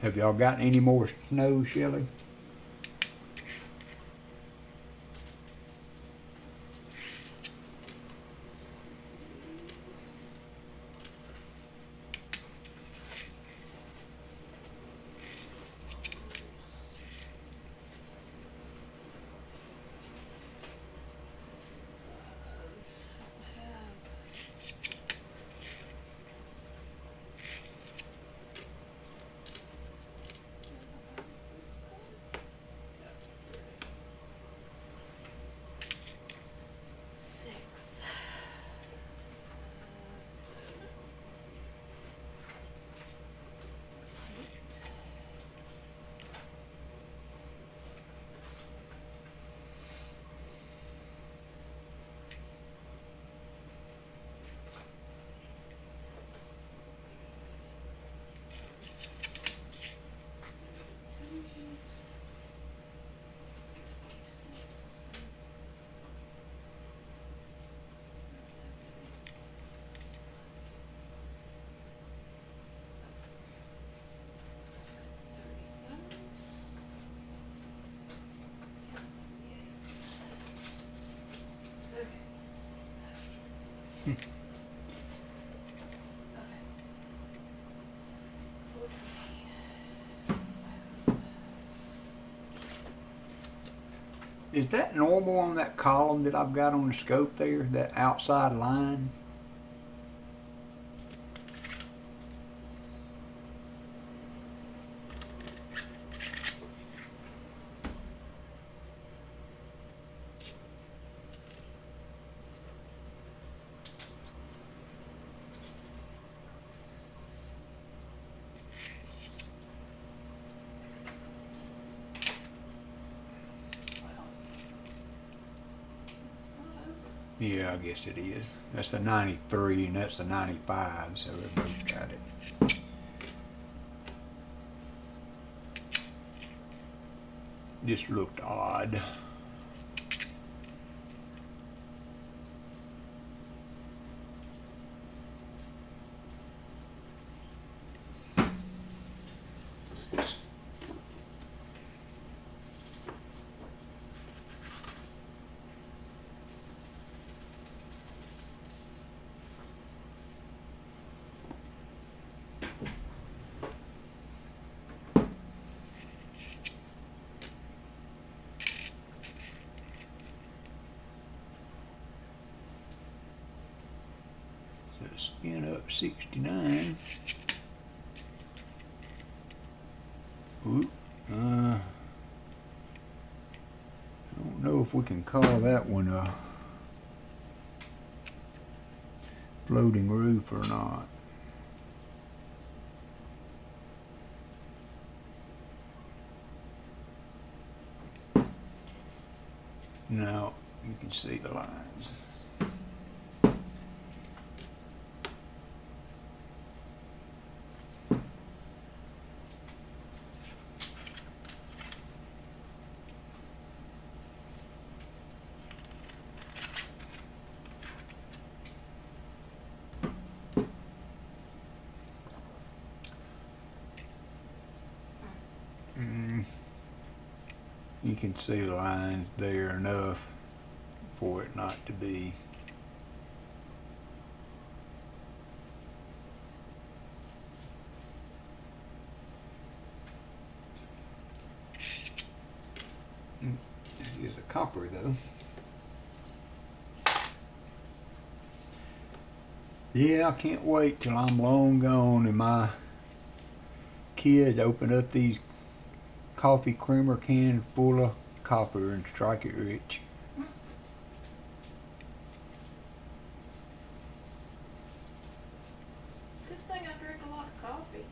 A: Have y'all gotten any more snow, Shelley? Is that normal on that column that I've got on the scope there, that outside line? Yeah, I guess it is. That's the 93 and that's the 95, so everybody's got it. Just looked odd. Spin up 69. Oop. I don't know if we can call that one a floating roof or not. Now you can see the lines. You can see the lines there enough for it not to be Here's a copper though. Yeah, I can't wait till I'm long gone and my kids open up these coffee creamer cans full of copper and strike it rich.
B: Good thing I drink a lot of coffee.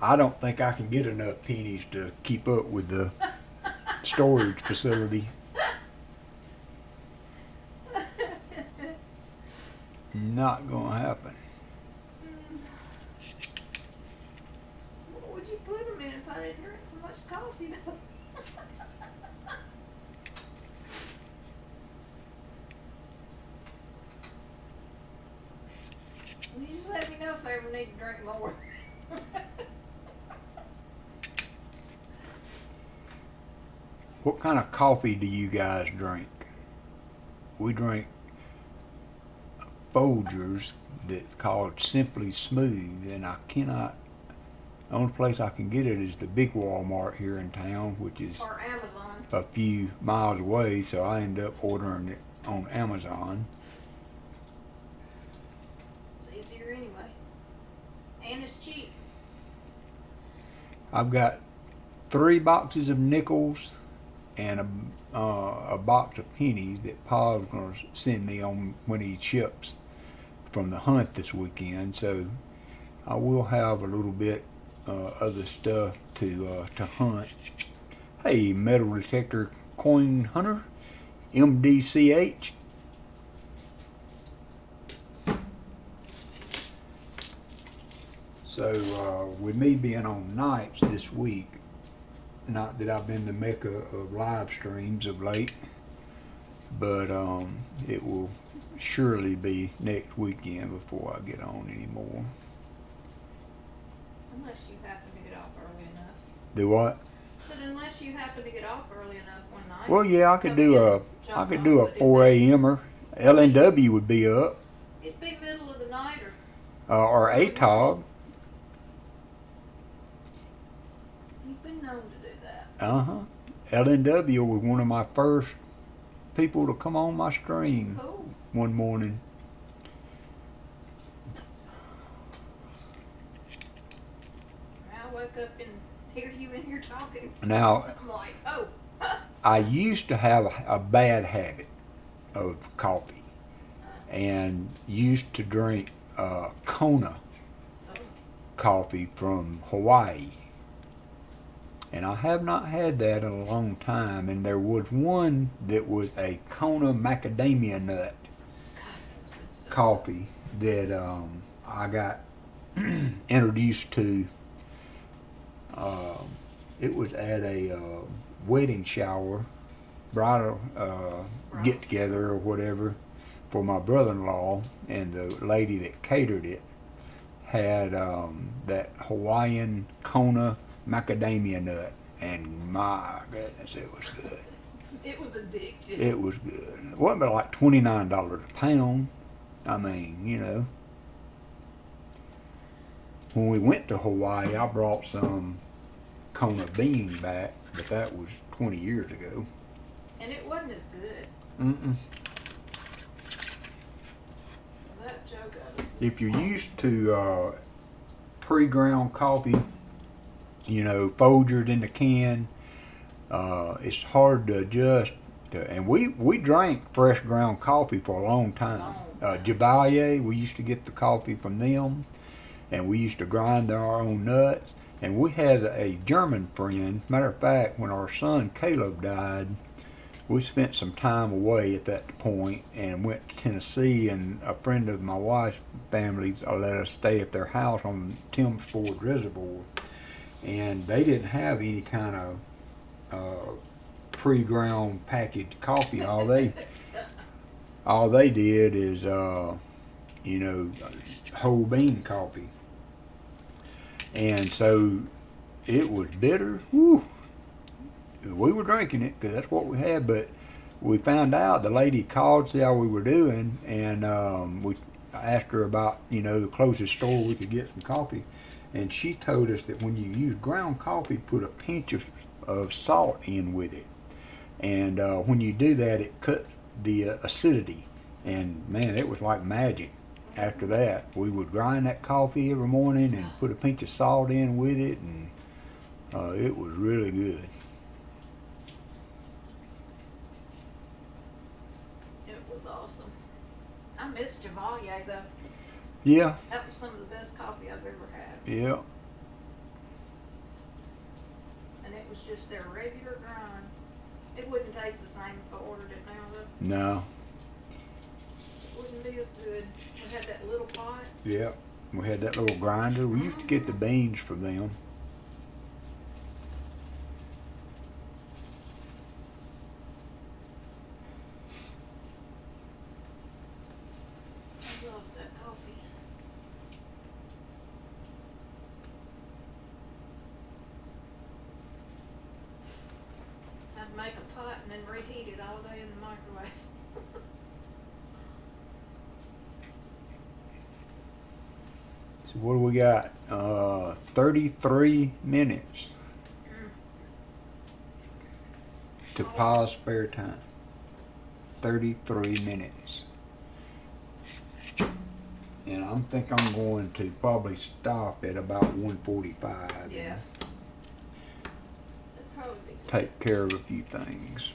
A: I don't think I can get enough pennies to keep up with the storage facility. Not gonna happen.
B: What would you put them in if I didn't drink so much coffee though? You just let me know if I ever need to drink more.
A: What kind of coffee do you guys drink? We drink Folgers that's called Simply Smooth, and I cannot. The only place I can get it is the big Walmart here in town, which is
B: Or Amazon.
A: a few miles away. So I end up ordering it on Amazon.
B: It's easier anyway. And it's cheap.
A: I've got 3 boxes of nickels and a box of pennies that Pa's gonna send me on when he ships from the hunt this weekend. So I will have a little bit other stuff to hunt. Hey, metal detector coin hunter, MDCH. So with me being on nights this week, not that I've been the mecca of live streams of late, but it will surely be next weekend before I get on anymore.
B: Unless you happen to get off early enough.
A: Do what?
B: But unless you happen to get off early enough one night.
A: Well, yeah, I could do a
B: jump
A: I could
B: on
A: do a
B: it.
A: 4 a.m.er. LNW would be up,
B: It'd be middle of the night
A: or ATOG.
B: you've been known to do that.
A: LNW was one of my first people to come on my stream
B: Cool.
A: one morning.
B: I wake up and hear you in here talking.
A: Now,
B: I'm like, oh.
A: I used to have a bad habit of coffee and used to drink Kona coffee from Hawaii. And I have not had that in a long time. And there was one that was a Kona macadamia nut coffee that I got introduced to. It was at a wedding shower, bridal get together or whatever for my brother-in-law, and the lady that catered it had that Hawaiian Kona macadamia nut, and my goodness, it was good.
B: It was addictive.
A: It was good. It wasn't but like $29 a pound. I mean, you know. When we went to Hawaii, I brought some Kona bean back, but that was 20 years ago.
B: And it wasn't as good.
A: Mm-mm.
B: That Joe got us.
A: If you're used to pre-ground coffee, you know, Folgers in the can, it's hard to adjust. And we drank fresh ground coffee for a long time. Javaille, we used to get the coffee from them, and we used to grind our own nuts. And we had a German friend. Matter of fact, when our son Caleb died, we spent some time away at that point and went to Tennessee, and a friend of my wife's family let us stay at their house on Tim's Ford Reservoir. And they didn't have any kind of pre-ground packaged coffee. All they did is, you know, whole bean coffee. And so it was bitter. Whew. We were drinking it because that's what we had, but we found out the lady called to see how we were doing, and we asked her about, you know, the closest store we could get some coffee. and she told us that when you use ground coffee, put a pinch of salt in with it, and when you do that, it cuts the acidity. And man, it was like magic. After that, we would grind that coffee every morning and put a pinch of salt in with it, and it was really good.
B: It was awesome. I miss Javalier though.
A: Yeah,
B: That was some of the best coffee I've ever had.
A: yeah.
B: And it was just their regular grind. It wouldn't taste the same if I ordered it now though.
A: No,
B: It wouldn't be as good. We had that little pot.
A: yeah. We had that little grinder. We used to get the beans from them.
B: I love that coffee. I'd make a pot and then reheat it all day in the microwave.
A: So what do we got? 33 minutes to pause spare time. 33 minutes. And I think I'm going to probably stop at about 1:45.
B: Yeah.
A: And
B: That'd probably be good.
A: take care of a few things.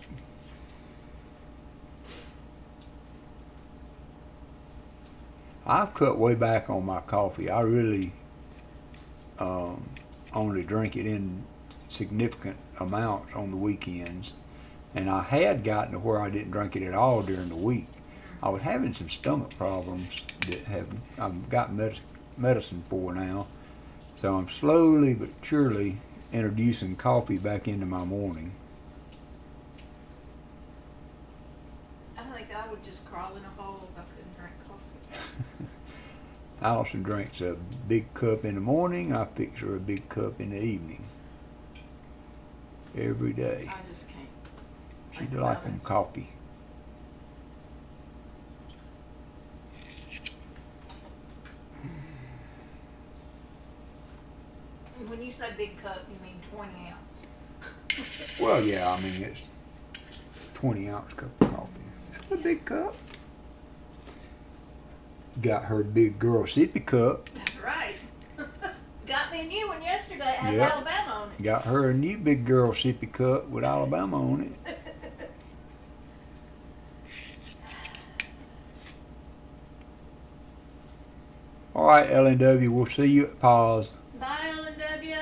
A: I've cut way back on my coffee. I really only drink it in significant amounts on the weekends. And I had gotten to where I didn't drink it at all during the week. I was having some stomach problems that I've got medicine for now. So I'm slowly but surely introducing coffee back into my morning.
B: I think I would just crawl in a hole if I couldn't drink coffee.
A: Allison drinks a big cup in the morning. I fix her a big cup in the evening. Every day.
B: I just can't.
A: She
B: think
A: like
B: about
A: them
B: it.
A: coffee.
B: When you say big cup, you mean 20 ounce.
A: Well, yeah, I mean, it's 20-ounce cup of coffee. That's a big cup. Got her big girl sippy cup.
B: That's right. Got me a new one yesterday. It has
A: Yep.
B: Alabama on it.
A: Got her a new big girl sippy cup with Alabama on it. All right, L&W, we'll see you at pause.
B: Bye, L&W.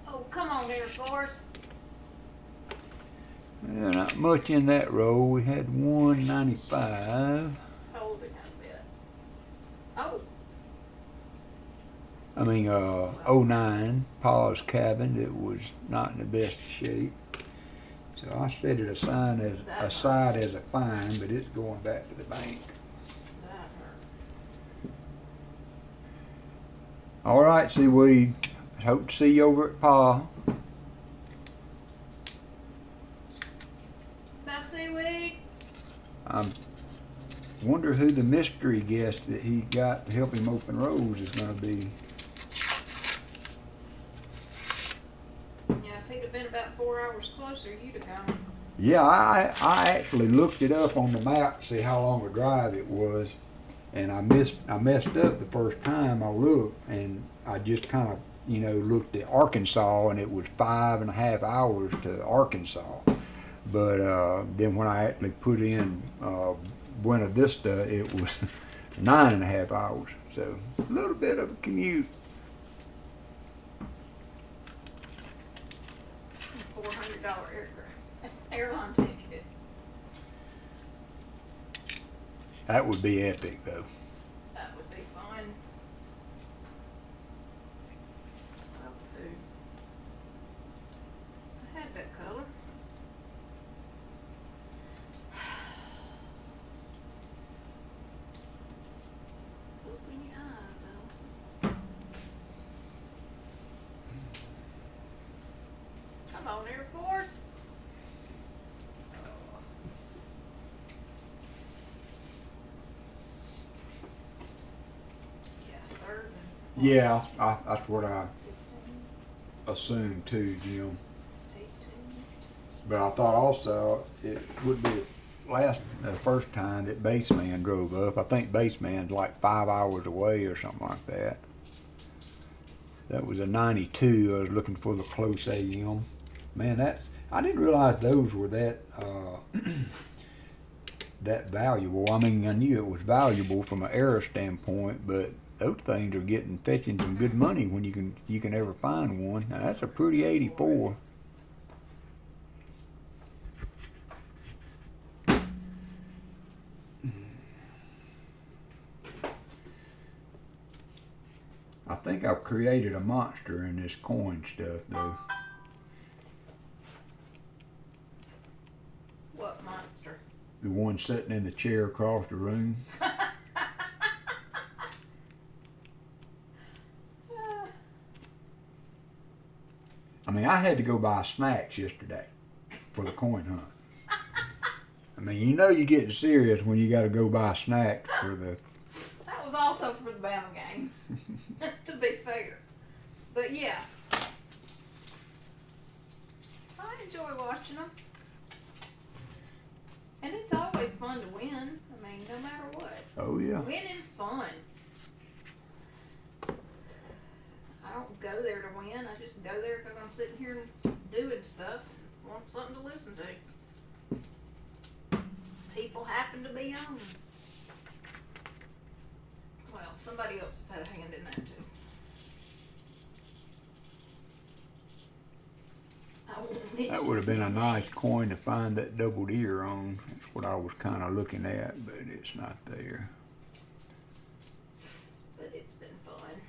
B: Oh, come on, Air Force.
A: Yeah, not much in that row. We had 195.
B: Holding a bit. Oh,
A: I mean, 09, Pa's cabin that was not in the best shape. So I set it aside as a fine, but it's going back to the bank.
B: that hurt.
A: All right, Seaweed. Hope to see you over at Pa.
B: Bye, Seaweed.
A: I wonder who the mystery guest that he got to help him open rows is going to be.
B: Yeah, if he'd have been about 4 hours closer, you'd have gone.
A: Yeah, I actually looked it up on the map to see how long a drive it was, and I messed up the first time I looked, and I just kind of looked at Arkansas, and it was 5.5 hours to Arkansas. But then when I actually put in Buena Vista, it was 9.5 hours. So a little bit of a commute.
B: $400 airline ticket.
A: That would be epic, though.
B: That would be fun. Oh, poo. I had that color. Open your eyes, Allison. Come on, Air Force.
A: Yeah, that's what I assumed too, Jim.
B: 18.
A: But I thought also it would be the first time that Baseman drove up. I think Baseman's like 5 hours away or something like that. That was a 92. I was looking for the close AM. Man, I didn't realize those were that that valuable. I mean, I knew it was valuable from an error standpoint, but those things are fetching some good money when you can ever find one. Now, that's a pretty 84. I think I've created a monster in this coin stuff, though.
B: What monster?
A: The one sitting in the chair across the room. I mean, I had to go buy snacks yesterday for the coin hunt. I mean, you know you're getting serious when you got to go buy snacks for the.
B: That was also for the Bama game, to be fair. But yeah, I enjoy watching them. And it's always fun to win. I mean, no matter what.
A: Oh, yeah.
B: Winning's fun. I don't go there to win. I just go there because I'm sitting here doing stuff and want something to listen to. People happen to be on. Well, somebody else has had a hand in that too.
A: That would have been a nice coin to find that doubled ear on. That's what I was kind of looking at, but it's not there.
B: But it's been fun.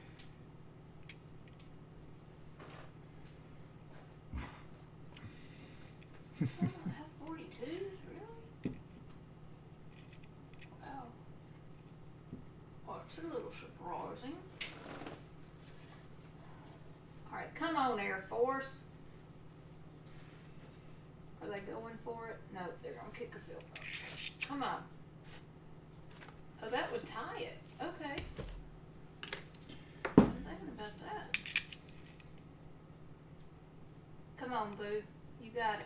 B: I don't have 42s, really? Wow. Well, it's a little surprising. Alright, come on, Air Force. Are they going for it? No, they're going to kick a field goal. Come on. Oh, that would tie it. Okay. I'm thinking about that. Come on, Boo. You got it.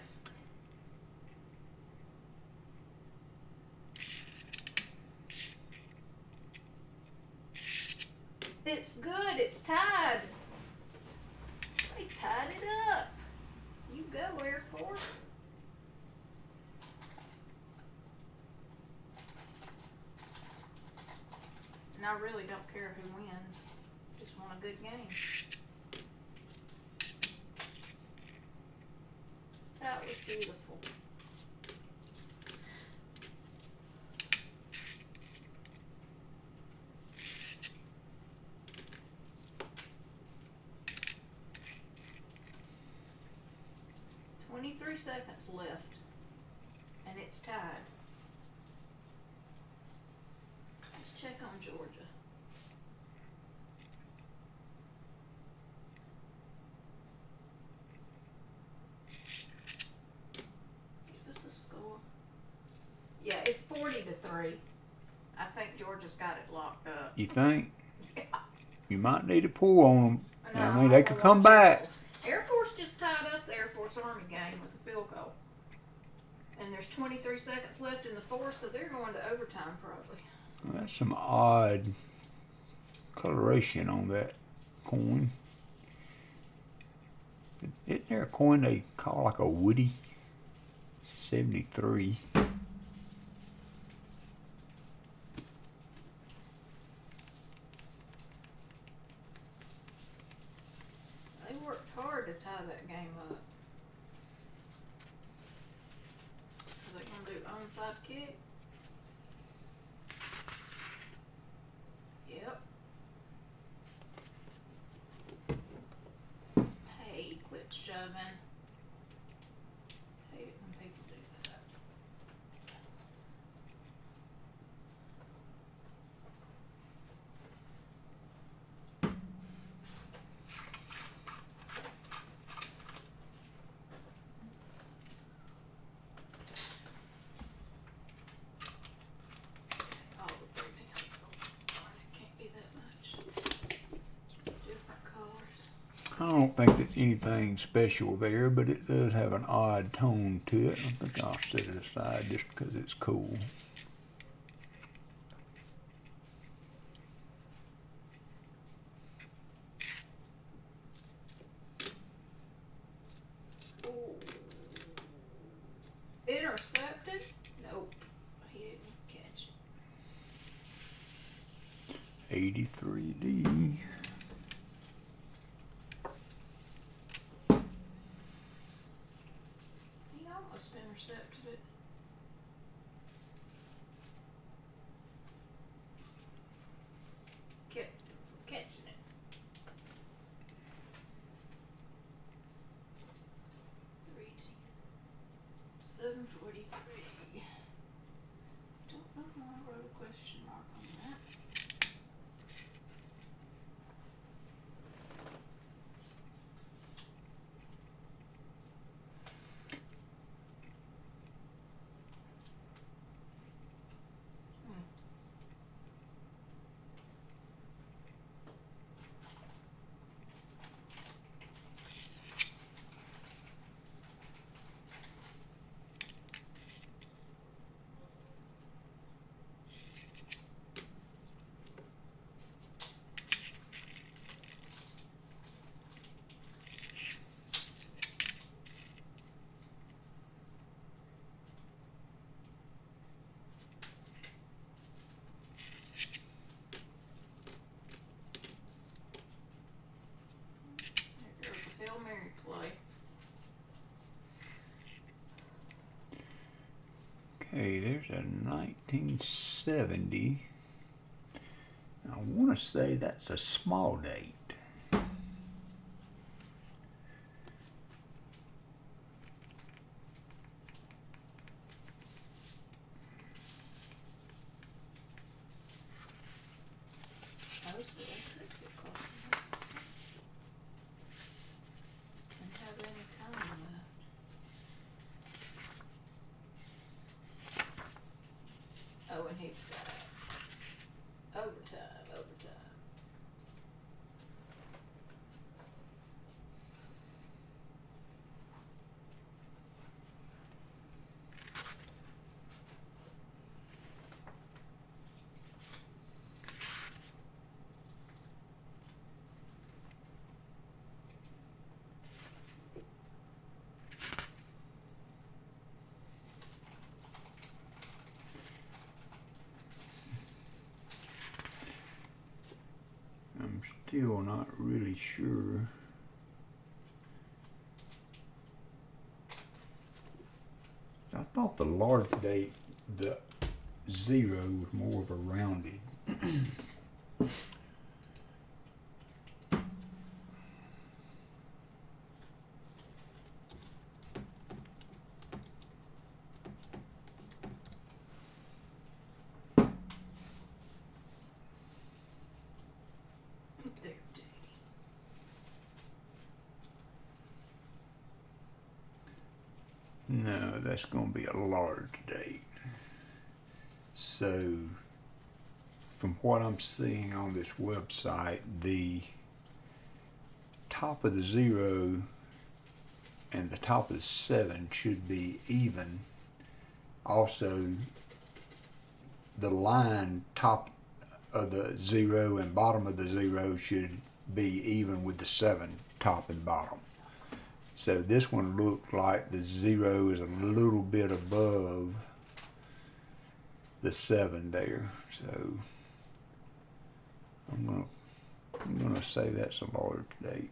B: It's good. It's tied. They tied it up. You go, Air Force. And I really don't care who wins. Just want a good game. That was beautiful. "23 seconds left, and it's tied." Let's check on Georgia. Give us a score. Yeah, it's 40-3. I think Georgia's got it locked up.
A: You think?
B: Yeah.
A: You might need to pull on them.
B: No,
A: I mean, they could come
B: watch
A: back.
B: Air Force just tied up the Air Force Army game with a field goal. And there's 23 seconds left in the fourth, so they're going to overtime probably.
A: Well, that's some odd coloration on that coin. Isn't there a coin they call like a Woody? 73.
B: They worked hard to tie that game up. Are they going to do onside kick? Yep. Hey, quit shoving. Hate it when people do that. Oh, the 3 10s. Oh, darn, it can't be that much.
A: think that anything special there, but it does have an odd tone to it. I think I'll set it aside just because it's cool.
B: Intercepted? Nope. He didn't catch it.
A: 83D.
B: He almost intercepted it. Kept him from catching it. Three, 743. Don't know why I wrote a question mark on that. There's a Hail Mary play.
A: Okay, there's a 1970. I want to say that's a small date.
B: I was there. Could get close enough. Didn't have any time left. Oh, and he's got overtime.
A: I'm still not really sure. I thought the large date, the 0 was more of a rounded.
B: There, Daddy.
A: No, that's going to be a large date. So, from what I'm seeing on this website, the top of the 0 and the top of the 7 should be even. Also, the line top of the 0 and bottom of the 0 should be even with the 7 top and bottom. So this one looked like the 0 is a little bit above the 7 there. So I'm gonna say that's a large date.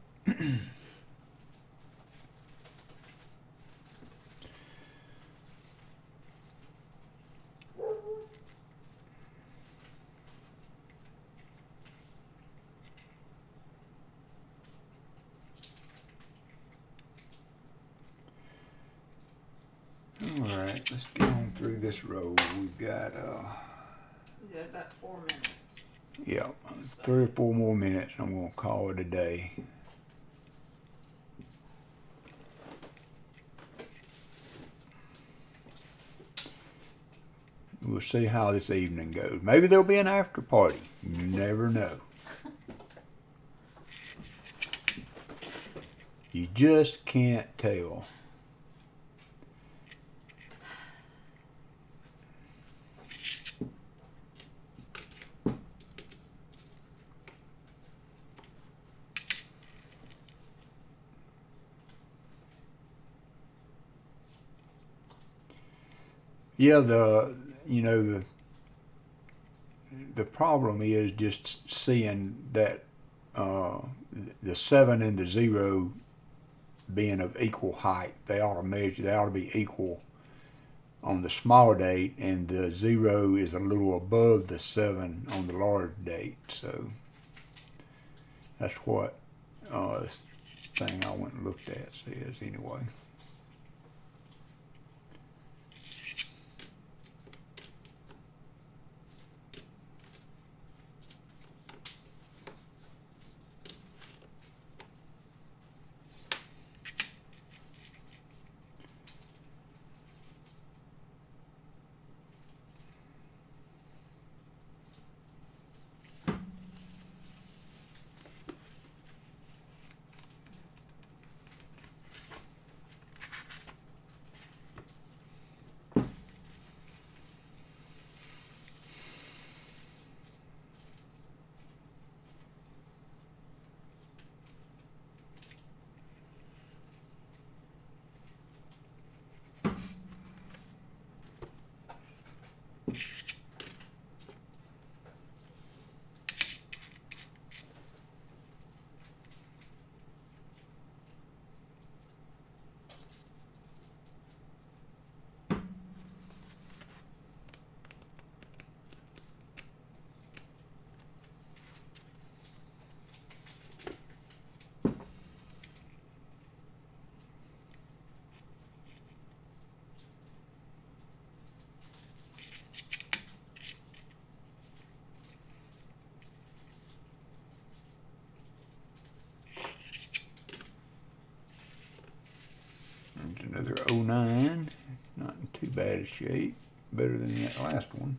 A: Alright, let's get on through this row. We've got
B: We got about 4 minutes.
A: yeah, 3 or 4 more minutes. I'm gonna call it a day. We'll see how this evening goes. Maybe there'll be an after party. You never know. You just can't tell. Yeah, the problem is just seeing that uh, the 7 and the 0 being of equal height. They ought to measure. They ought to be equal on the small date, and the 0 is a little above the 7 on the large date. So that's what this thing I went and looked at says anyway. There's another 09, not in too bad a shape, better than that last one.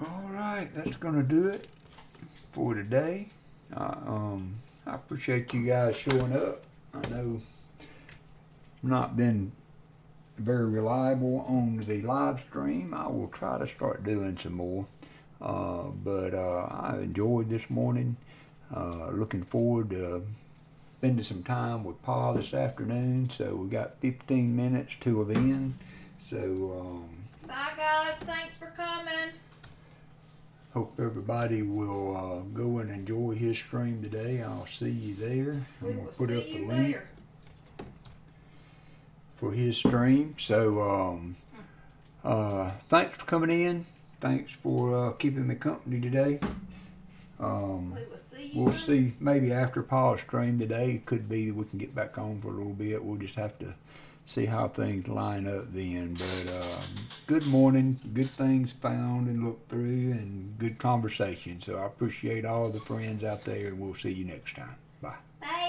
A: Alright, that's gonna do it for today. I appreciate you guys showing up. I know I've not been very reliable on the live stream. I will try to start doing some more. But I enjoyed this morning. Looking forward to spending some time with Pa this afternoon. So we got 15 minutes till then. So
B: Bye, guys. Thanks for coming.
A: hope everybody will go and enjoy his stream today. I'll see you there.
B: We
A: I'm
B: will
A: gonna put
B: see
A: up the
B: you
A: link
B: there.
A: for his stream. So thanks for coming in. Thanks for keeping me company today.
B: We will see you
A: We'll
B: soon.
A: see. Maybe after Paul's stream today, it could be that we can get back on for a little bit. We'll just have to see how things line up then. But good morning. Good things found and looked through, and good conversation. So I appreciate all the friends out there. We'll see you next time. Bye.
B: Bye.